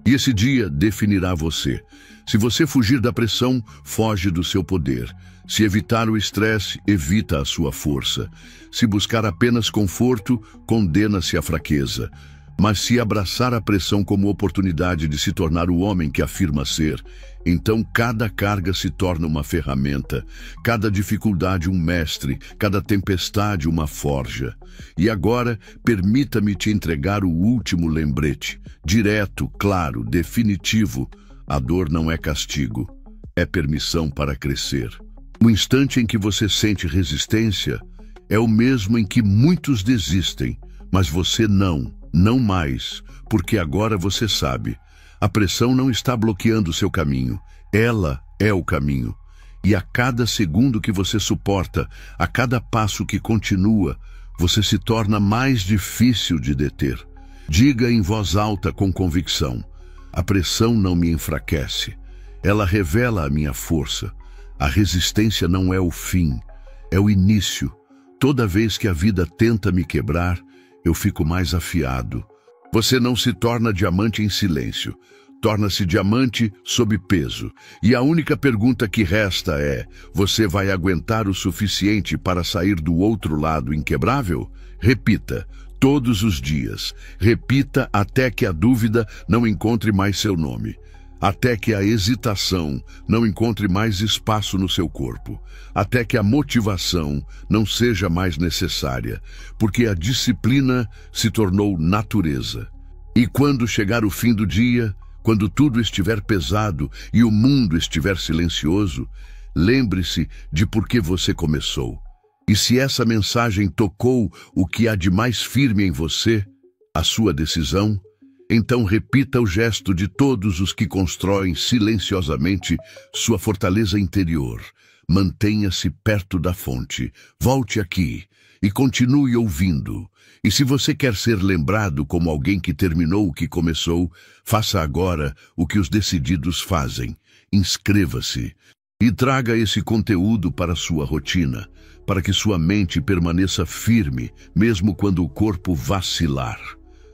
E esse dia definirá você. Se você fugir da pressão, foge do seu poder. Se evitar o estresse, evita a sua força. Se buscar apenas conforto, condena-se à fraqueza. Mas se abraçar a pressão como oportunidade de se tornar o homem que afirma ser, então cada carga se torna uma ferramenta, cada dificuldade um mestre, cada tempestade uma forja. E agora, permita-me te entregar o último lembrete, direto, claro, definitivo. A dor não é castigo, é permissão para crescer. O instante em que você sente resistência é o mesmo em que muitos desistem, mas você não mais, porque agora você sabe. A pressão não está bloqueando seu caminho, ela é o caminho. E a cada segundo que você suporta, a cada passo que continua, você se torna mais difícil de deter. Diga em voz alta com convicção: a pressão não me enfraquece, ela revela a minha força. A resistência não é o fim, é o início. Toda vez que a vida tenta me quebrar, eu fico mais afiado. Você não se torna diamante em silêncio, torna-se diamante sob peso. E a única pergunta que resta é: você vai aguentar o suficiente para sair do outro lado inquebrável? Repita, todos os dias. Repita até que a dúvida não encontre mais seu nome. Até que a hesitação não encontre mais espaço no seu corpo. Até que a motivação não seja mais necessária, porque a disciplina se tornou natureza. E quando chegar o fim do dia, quando tudo estiver pesado e o mundo estiver silencioso, lembre-se de por que você começou. E se essa mensagem tocou o que há de mais firme em você, a sua decisão, então repita o gesto de todos os que constroem silenciosamente sua fortaleza interior. Mantenha-se perto da fonte, volte aqui e continue ouvindo. E se você quer ser lembrado como alguém que terminou o que começou, faça agora o que os decididos fazem. Inscreva-se e traga esse conteúdo para sua rotina, para que sua mente permaneça firme, mesmo quando o corpo vacilar.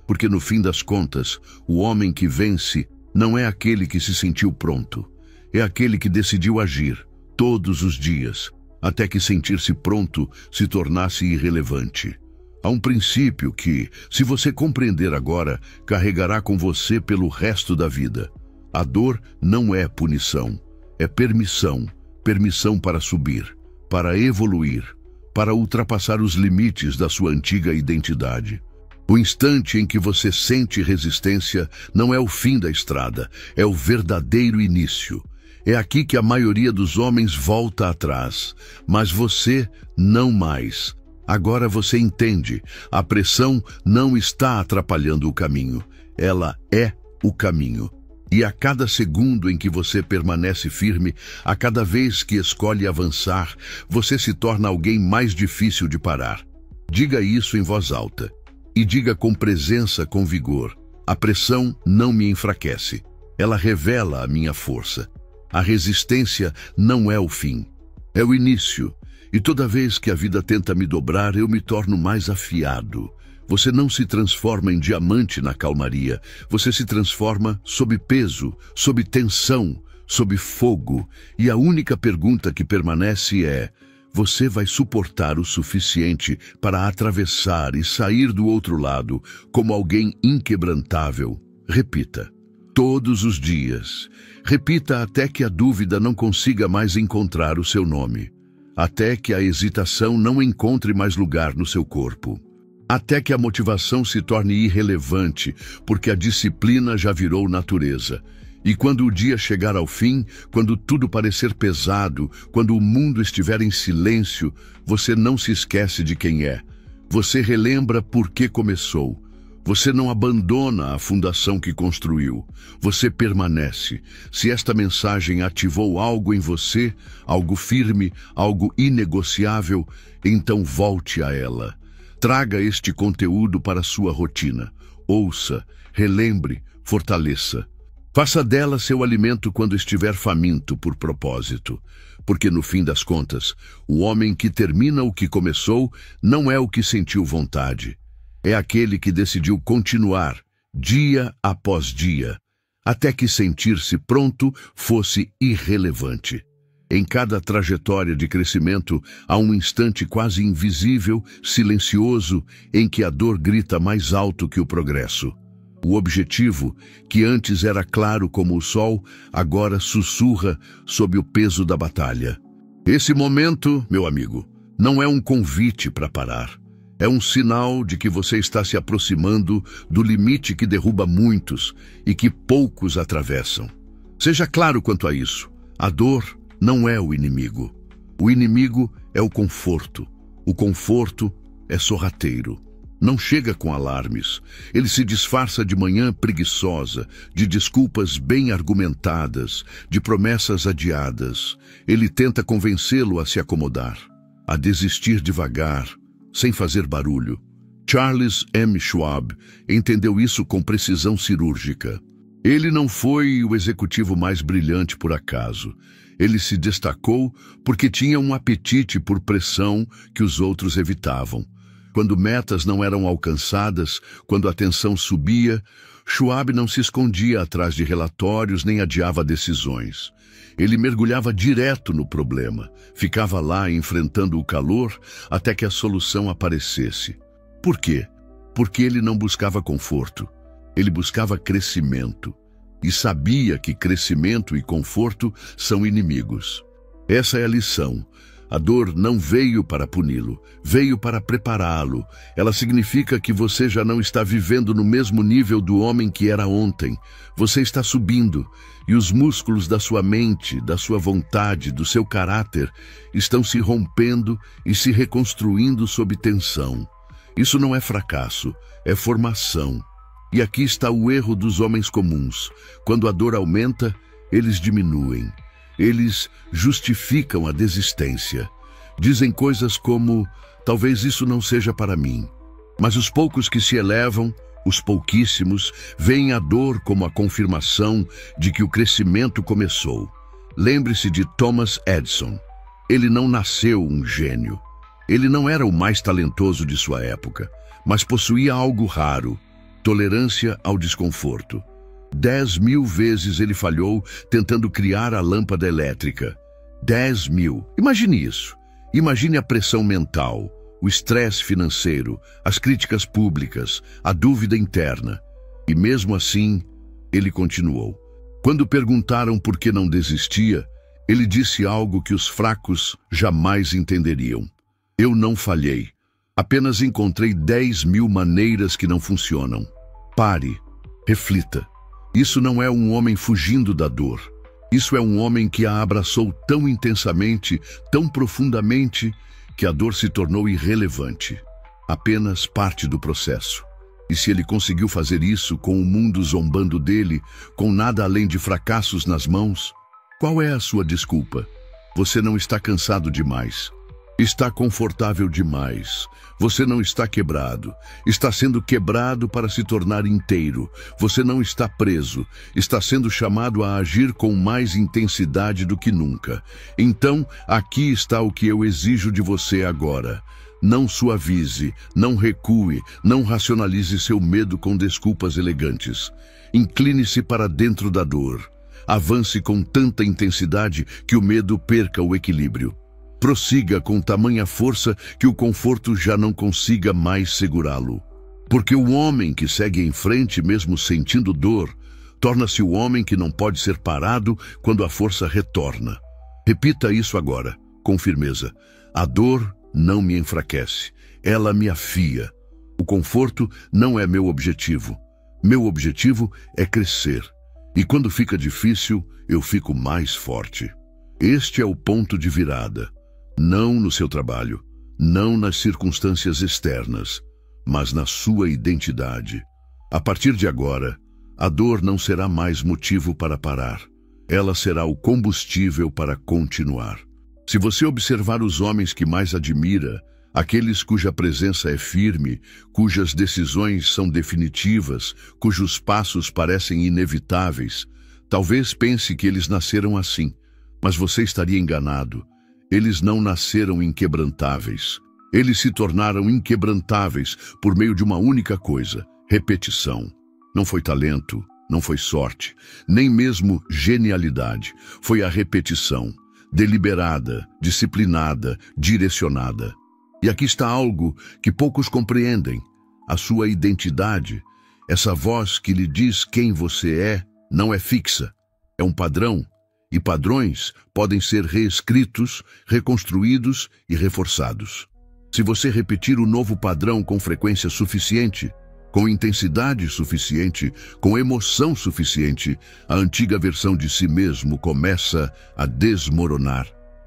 Porque no fim das contas, o homem que vence não é aquele que se sentiu pronto, é aquele que decidiu agir todos os dias, até que sentir-se pronto se tornasse irrelevante. Há um princípio que, se você compreender agora, carregará com você pelo resto da vida. A dor não é punição, é permissão, permissão para subir, para evoluir, para ultrapassar os limites da sua antiga identidade. O instante em que você sente resistência não é o fim da estrada, é o verdadeiro início. É aqui que a maioria dos homens volta atrás, mas você não mais. Agora você entende, a pressão não está atrapalhando o caminho, ela é o caminho. E a cada segundo em que você permanece firme, a cada vez que escolhe avançar, você se torna alguém mais difícil de parar. Diga isso em voz alta. E diga com presença, com vigor: a pressão não me enfraquece, ela revela a minha força. A resistência não é o fim, é o início. E toda vez que a vida tenta me dobrar, eu me torno mais afiado. Você não se transforma em diamante na calmaria, você se transforma sob peso, sob tensão, sob fogo. E a única pergunta que permanece é: você vai suportar o suficiente para atravessar e sair do outro lado como alguém inquebrantável? Repita, todos os dias. Repita até que a dúvida não consiga mais encontrar o seu nome. Até que a hesitação não encontre mais lugar no seu corpo. Até que a motivação se torne irrelevante, porque a disciplina já virou natureza. E quando o dia chegar ao fim, quando tudo parecer pesado, quando o mundo estiver em silêncio, você não se esquece de quem é. Você relembra por que começou. Você não abandona a fundação que construiu. Você permanece. Se esta mensagem ativou algo em você, algo firme, algo inegociável, então volte a ela. Traga este conteúdo para sua rotina. Ouça, relembre, fortaleça. Faça dela seu alimento quando estiver faminto por propósito. Porque no fim das contas, o homem que termina o que começou não é o que sentiu vontade. É aquele que decidiu continuar, dia após dia, até que sentir-se pronto fosse irrelevante. Em cada trajetória de crescimento, há um instante quase invisível, silencioso, em que a dor grita mais alto que o progresso. O objetivo, que antes era claro como o sol, agora sussurra sob o peso da batalha. Esse momento, meu amigo, não é um convite para parar. É um sinal de que você está se aproximando do limite que derruba muitos e que poucos atravessam. Seja claro quanto a isso. A dor não é o inimigo. O inimigo é o conforto. O conforto é sorrateiro. Não chega com alarmes. Ele se disfarça de manhã preguiçosa, de desculpas bem argumentadas, de promessas adiadas. Ele tenta convencê-lo a se acomodar, a desistir devagar, sem fazer barulho. Charles M. Schwab entendeu isso com precisão cirúrgica. Ele não foi o executivo mais brilhante por acaso. Ele se destacou porque tinha um apetite por pressão que os outros evitavam. Quando metas não eram alcançadas, quando a tensão subia, Schwab não se escondia atrás de relatórios nem adiava decisões. Ele mergulhava direto no problema, ficava lá enfrentando o calor até que a solução aparecesse. Por quê? Porque ele não buscava conforto, ele buscava crescimento. E sabia que crescimento e conforto são inimigos. Essa é a lição. A dor não veio para puni-lo, veio para prepará-lo. Ela significa que você já não está vivendo no mesmo nível do homem que era ontem. Você está subindo, e os músculos da sua mente, da sua vontade, do seu caráter, estão se rompendo e se reconstruindo sob tensão. Isso não é fracasso, é formação. E aqui está o erro dos homens comuns. Quando a dor aumenta, eles diminuem. Eles justificam a desistência. Dizem coisas como, talvez isso não seja para mim. Mas os poucos que se elevam, os pouquíssimos, veem a dor como a confirmação de que o crescimento começou. Lembre-se de Thomas Edison. Ele não nasceu um gênio. Ele não era o mais talentoso de sua época, mas possuía algo raro: tolerância ao desconforto. 10.000 vezes ele falhou tentando criar a lâmpada elétrica. 10.000. Imagine isso. Imagine a pressão mental, o estresse financeiro, as críticas públicas, a dúvida interna. E mesmo assim, ele continuou. Quando perguntaram por que não desistia, ele disse algo que os fracos jamais entenderiam. Eu não falhei. Apenas encontrei 10.000 maneiras que não funcionam. Pare. Reflita. Isso não é um homem fugindo da dor. Isso é um homem que a abraçou tão intensamente, tão profundamente, que a dor se tornou irrelevante. Apenas parte do processo. E se ele conseguiu fazer isso com o mundo zombando dele, com nada além de fracassos nas mãos, qual é a sua desculpa? Você não está cansado demais. Está confortável demais. Você não está quebrado. Está sendo quebrado para se tornar inteiro. Você não está preso. Está sendo chamado a agir com mais intensidade do que nunca. Então, aqui está o que eu exijo de você agora. Não suavize, não recue, não racionalize seu medo com desculpas elegantes. Incline-se para dentro da dor. Avance com tanta intensidade que o medo perca o equilíbrio. Prossiga com tamanha força que o conforto já não consiga mais segurá-lo. Porque o homem que segue em frente mesmo sentindo dor, torna-se o homem que não pode ser parado quando a força retorna. Repita isso agora, com firmeza. A dor não me enfraquece, ela me afia. O conforto não é meu objetivo. Meu objetivo é crescer. E quando fica difícil, eu fico mais forte. Este é o ponto de virada. Não no seu trabalho, não nas circunstâncias externas, mas na sua identidade. A partir de agora, a dor não será mais motivo para parar. Ela será o combustível para continuar. Se você observar os homens que mais admira, Aqueles cuja presença é firme, cujas decisões são definitivas, cujos passos parecem inevitáveis. Talvez pense que eles nasceram assim, mas você estaria enganado. Eles não nasceram inquebrantáveis. Eles se tornaram inquebrantáveis por meio de uma única coisa: repetição. Não foi talento, não foi sorte, nem mesmo genialidade. Foi a repetição, deliberada, disciplinada, direcionada. E aqui está algo que poucos compreendem: a sua identidade. Essa voz que lhe diz quem você é não é fixa, é um padrão. E padrões podem ser reescritos, reconstruídos e reforçados. Se você repetir o novo padrão com frequência suficiente, com intensidade suficiente, com emoção suficiente, a antiga versão de si mesmo começa a desmoronar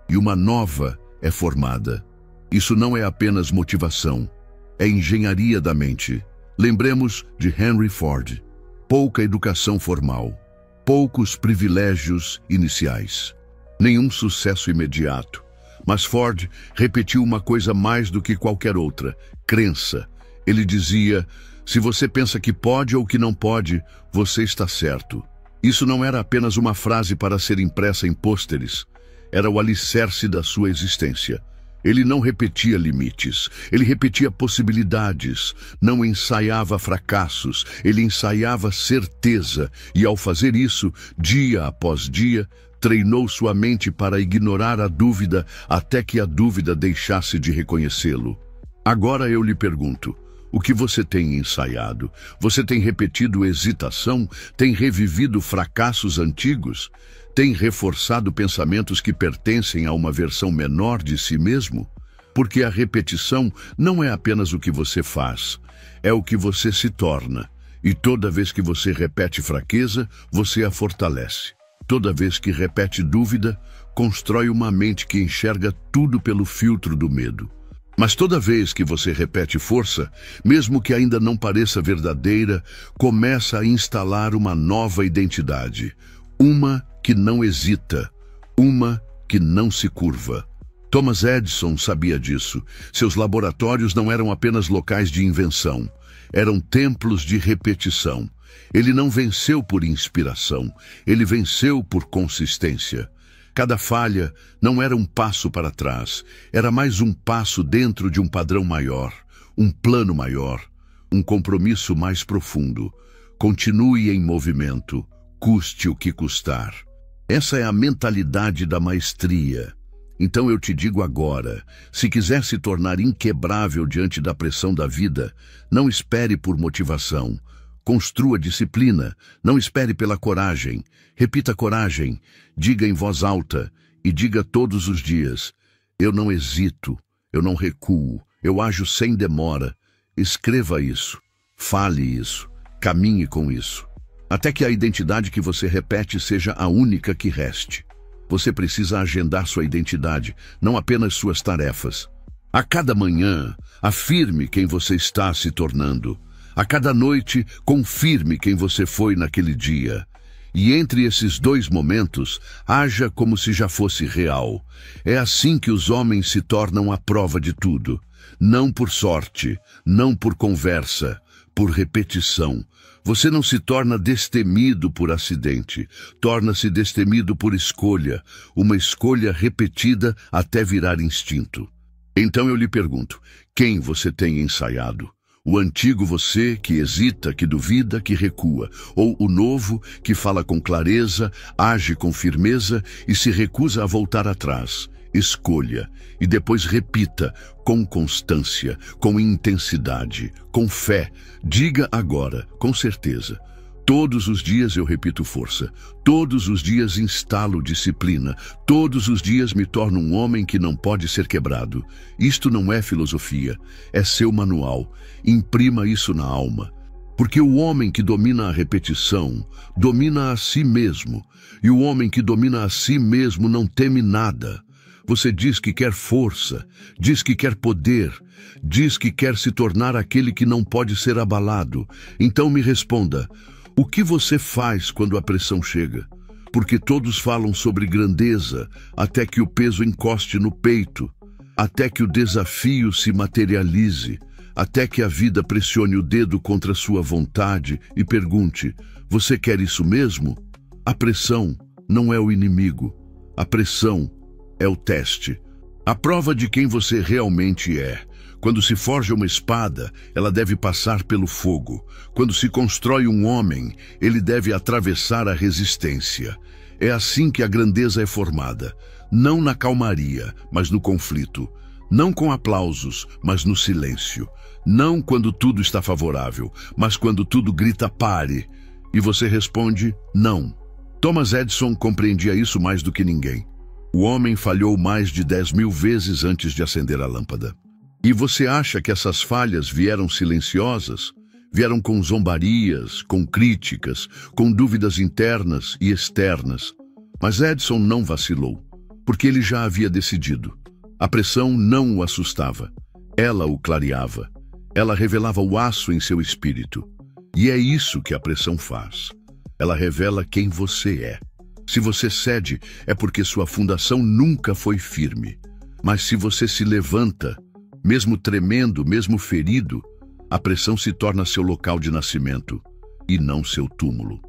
e uma nova é formada. Isso não é apenas motivação, é engenharia da mente. Lembremos de Henry Ford. Pouca educação formal, poucos privilégios iniciais, nenhum sucesso imediato. Mas Ford repetiu uma coisa mais do que qualquer outra: crença. Ele dizia: se você pensa que pode ou que não pode, você está certo. Isso não era apenas uma frase para ser impressa em pôsteres, era o alicerce da sua existência. Ele não repetia limites, ele repetia possibilidades, não ensaiava fracassos, ele ensaiava certeza, e ao fazer isso, dia após dia, treinou sua mente para ignorar a dúvida até que a dúvida deixasse de reconhecê-lo. Agora eu lhe pergunto: o que você tem ensaiado? Você tem repetido hesitação? Tem revivido fracassos antigos? Tem reforçado pensamentos que pertencem a uma versão menor de si mesmo? Porque a repetição não é apenas o que você faz, é o que você se torna. E toda vez que você repete fraqueza, você a fortalece. Toda vez que repete dúvida, constrói uma mente que enxerga tudo pelo filtro do medo. Mas toda vez que você repete força, mesmo que ainda não pareça verdadeira, começa a instalar uma nova identidade. Uma que não hesita, uma que não se curva. Thomas Edison sabia disso. Seus laboratórios não eram apenas locais de invenção, eram templos de repetição. Ele não venceu por inspiração, ele venceu por consistência. Cada falha não era um passo para trás, era mais um passo dentro de um padrão maior, um plano maior, um compromisso mais profundo. Continue em movimento, custe o que custar. Essa é a mentalidade da maestria. Então eu te digo agora, se quiser se tornar inquebrável diante da pressão da vida, não espere por motivação. Construa disciplina, não espere pela coragem. Repita coragem, diga em voz alta e diga todos os dias: eu não hesito, eu não recuo, eu ajo sem demora. Escreva isso, fale isso, caminhe com isso, até que a identidade que você repete seja a única que reste. Você precisa agendar sua identidade, não apenas suas tarefas. A cada manhã, afirme quem você está se tornando. A cada noite, confirme quem você foi naquele dia. E entre esses dois momentos, haja como se já fosse real. É assim que os homens se tornam a prova de tudo. Não por sorte, não por conversa, por repetição. Você não se torna destemido por acidente, torna-se destemido por escolha, uma escolha repetida até virar instinto. Então eu lhe pergunto, quem você tem ensaiado? O antigo você que hesita, que duvida, que recua, ou o novo que fala com clareza, age com firmeza e se recusa a voltar atrás? Escolha e depois repita com constância, com intensidade, com fé. Diga agora, com certeza: todos os dias eu repito força, todos os dias instalo disciplina, todos os dias me torno um homem que não pode ser quebrado. Isto não é filosofia, é seu manual. Imprima isso na alma. Porque o homem que domina a repetição, domina a si mesmo. E o homem que domina a si mesmo não teme nada. Você diz que quer força, diz que quer poder, diz que quer se tornar aquele que não pode ser abalado. Então me responda, o que você faz quando a pressão chega? Porque todos falam sobre grandeza até que o peso encoste no peito. até que o desafio se materialize, até que a vida pressione o dedo contra sua vontade e pergunte: você quer isso mesmo? A pressão não é o inimigo. A pressão é o teste. A prova de quem você realmente é. Quando se forja uma espada, ela deve passar pelo fogo. Quando se constrói um homem, ele deve atravessar a resistência. É assim que a grandeza é formada. Não na calmaria, mas no conflito. Não com aplausos, mas no silêncio. Não quando tudo está favorável, mas quando tudo grita pare. E você responde não. Thomas Edison compreendia isso mais do que ninguém. O homem falhou mais de 10.000 vezes antes de acender a lâmpada. E você acha que essas falhas vieram silenciosas? Vieram com zombarias, com críticas, com dúvidas internas e externas. Mas Edison não vacilou, porque ele já havia decidido. A pressão não o assustava. Ela o clareava. Ela revelava o aço em seu espírito. E é isso que a pressão faz. Ela revela quem você é. Se você cede, é porque sua fundação nunca foi firme. Mas se você se levanta, mesmo tremendo, mesmo ferido, a pressão se torna seu local de nascimento e não seu túmulo.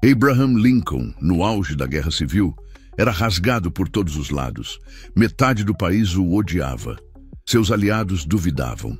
Abraham Lincoln, no auge da Guerra Civil, era rasgado por todos os lados. Metade do país o odiava. Seus aliados duvidavam.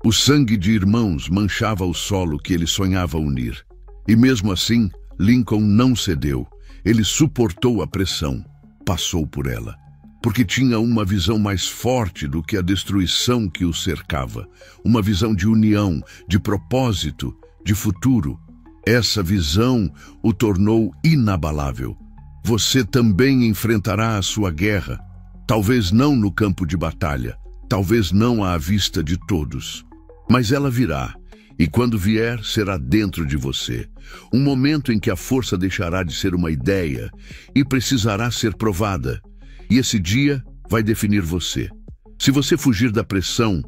O sangue de irmãos manchava o solo que ele sonhava unir. E mesmo assim, Lincoln não cedeu. Ele suportou a pressão, passou por ela, porque tinha uma visão mais forte do que a destruição que o cercava, uma visão de união, de propósito, de futuro. Essa visão o tornou inabalável. Você também enfrentará a sua guerra, talvez não no campo de batalha, talvez não à vista de todos, mas ela virá. E quando vier, será dentro de você. Um momento em que a força deixará de ser uma ideia e precisará ser provada. E esse dia vai definir você. Se você fugir da pressão,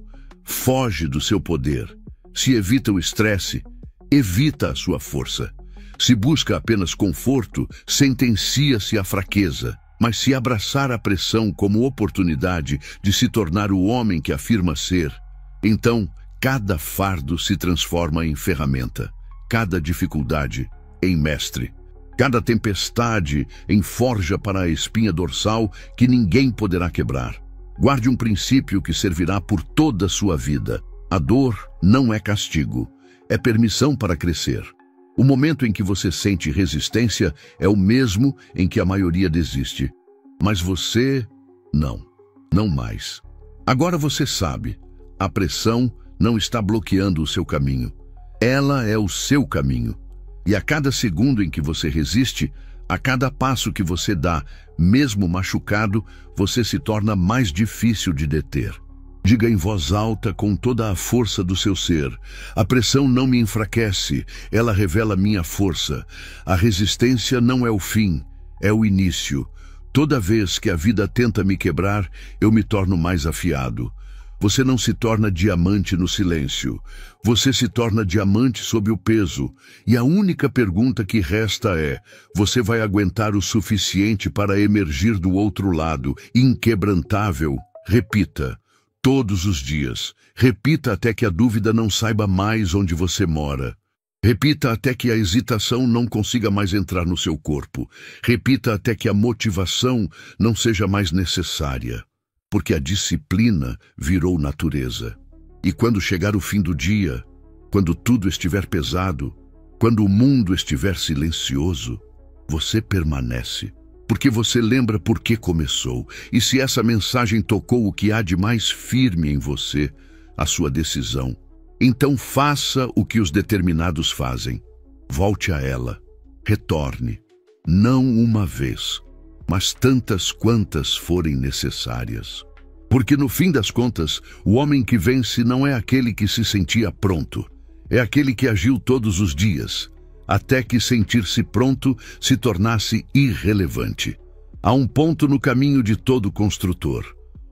foge do seu poder. Se evita o estresse, evita a sua força. Se busca apenas conforto, sentencia-se à fraqueza. Mas se abraçar a pressão como oportunidade de se tornar o homem que afirma ser, então cada fardo se transforma em ferramenta, cada dificuldade em mestre, cada tempestade em forja para a espinha dorsal que ninguém poderá quebrar. Guarde um princípio que servirá por toda a sua vida. A dor não é castigo, é permissão para crescer. O momento em que você sente resistência é o mesmo em que a maioria desiste. Mas você, não mais. Agora você sabe, a pressão não está bloqueando o seu caminho. Ela é o seu caminho. E a cada segundo em que você resiste, a cada passo que você dá, mesmo machucado, você se torna mais difícil de deter. Diga em voz alta com toda a força do seu ser: a pressão não me enfraquece, ela revela minha força. A resistência não é o fim, é o início. Toda vez que a vida tenta me quebrar, eu me torno mais afiado. Você não se torna diamante no silêncio. Você se torna diamante sob o peso. E a única pergunta que resta é: você vai aguentar o suficiente para emergir do outro lado, inquebrantável? Repita, todos os dias. Repita até que a dúvida não saiba mais onde você mora. Repita até que a hesitação não consiga mais entrar no seu corpo. Repita até que a motivação não seja mais necessária. Porque a disciplina virou natureza. E quando chegar o fim do dia, quando tudo estiver pesado, quando o mundo estiver silencioso, você permanece. Porque você lembra por que começou. E se essa mensagem tocou o que há de mais firme em você, a sua decisão, então faça o que os determinados fazem. Volte a ela. Retorne. Não uma vez, mas tantas quantas forem necessárias. Porque no fim das contas, o homem que vence não é aquele que se sentia pronto. É aquele que agiu todos os dias, até que sentir-se pronto se tornasse irrelevante. Há um ponto no caminho de todo construtor,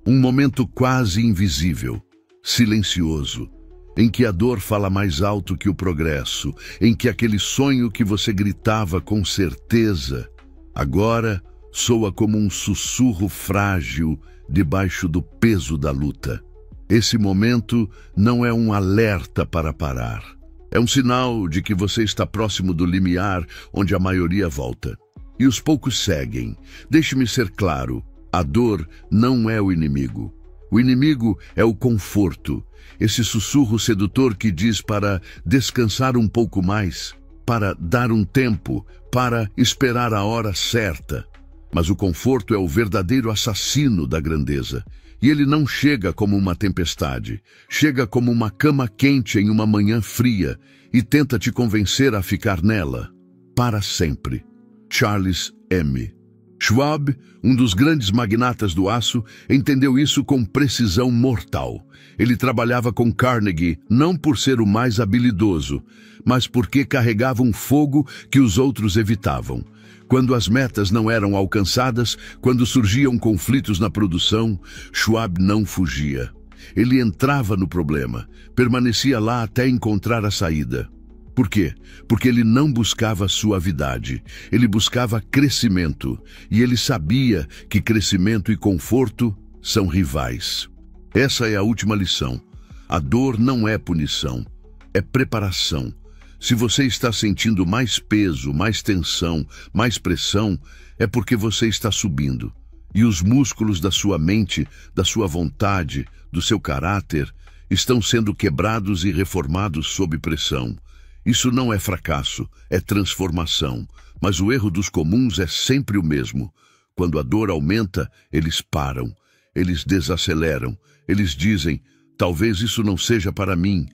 um momento quase invisível, silencioso, em que a dor fala mais alto que o progresso, em que aquele sonho que você gritava com certeza, agora soa como um sussurro frágil debaixo do peso da luta. Esse momento não é um alerta para parar. É um sinal de que você está próximo do limiar onde a maioria volta. E os poucos seguem. Deixe-me ser claro, a dor não é o inimigo. O inimigo é o conforto, esse sussurro sedutor que diz para descansar um pouco mais, para dar um tempo, para esperar a hora certa. Mas o conforto é o verdadeiro assassino da grandeza. E ele não chega como uma tempestade, chega como uma cama quente em uma manhã fria e tenta te convencer a ficar nela, para sempre. Charles M. Schwab, um dos grandes magnatas do aço, entendeu isso com precisão mortal. Ele trabalhava com Carnegie não por ser o mais habilidoso, mas porque carregava um fogo que os outros evitavam. Quando as metas não eram alcançadas, quando surgiam conflitos na produção, Schwab não fugia. Ele entrava no problema, permanecia lá até encontrar a saída. Por quê? Porque ele não buscava suavidade, ele buscava crescimento, e ele sabia que crescimento e conforto são rivais. Essa é a última lição. A dor não é punição, é preparação. Se você está sentindo mais peso, mais tensão, mais pressão, é porque você está subindo. E os músculos da sua mente, da sua vontade, do seu caráter, estão sendo quebrados e reformados sob pressão. Isso não é fracasso, é transformação. Mas o erro dos comuns é sempre o mesmo. Quando a dor aumenta, eles param, eles desaceleram, eles dizem, talvez isso não seja para mim.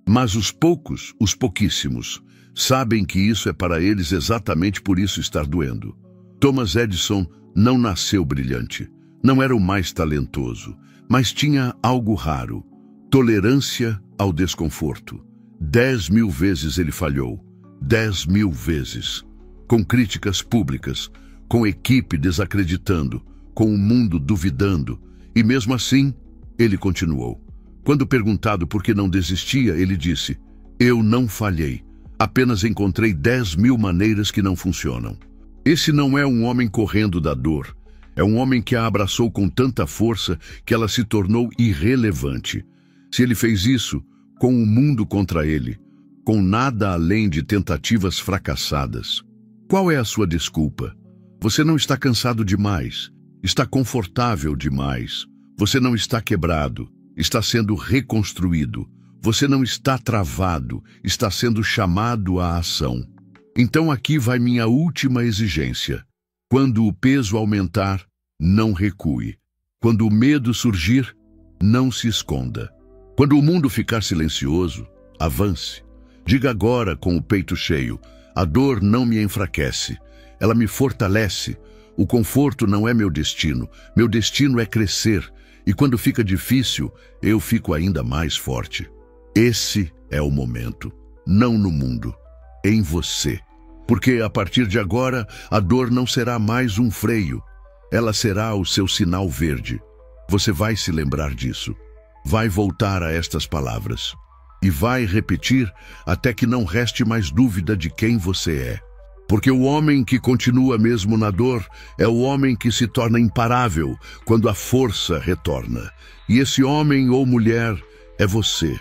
Mas os poucos, os pouquíssimos, sabem que isso é para eles exatamente por isso estar doendo. Thomas Edison não nasceu brilhante, não era o mais talentoso, mas tinha algo raro, tolerância ao desconforto. 10.000 vezes ele falhou, 10.000 vezes, com críticas públicas, com equipe desacreditando, com o mundo duvidando, e mesmo assim, ele continuou. Quando perguntado por que não desistia, ele disse, eu não falhei, apenas encontrei 10.000 maneiras que não funcionam. Esse não é um homem correndo da dor, é um homem que a abraçou com tanta força que ela se tornou irrelevante. Se ele fez isso, com o mundo contra ele, com nada além de tentativas fracassadas. Qual é a sua desculpa? Você não está cansado demais, está confortável demais, você não está quebrado, está sendo reconstruído, você não está travado, está sendo chamado à ação. Então aqui vai minha última exigência. Quando o peso aumentar, não recue. Quando o medo surgir, não se esconda. Quando o mundo ficar silencioso, avance. Diga agora com o peito cheio, a dor não me enfraquece, ela me fortalece. O conforto não é meu destino é crescer. E quando fica difícil, eu fico ainda mais forte. Esse é o momento, não no mundo, em você. Porque a partir de agora, a dor não será mais um freio, ela será o seu sinal verde. Você vai se lembrar disso. Vai voltar a estas palavras e vai repetir até que não reste mais dúvida de quem você é. Porque o homem que continua mesmo na dor é o homem que se torna imparável quando a força retorna. E esse homem ou mulher é você.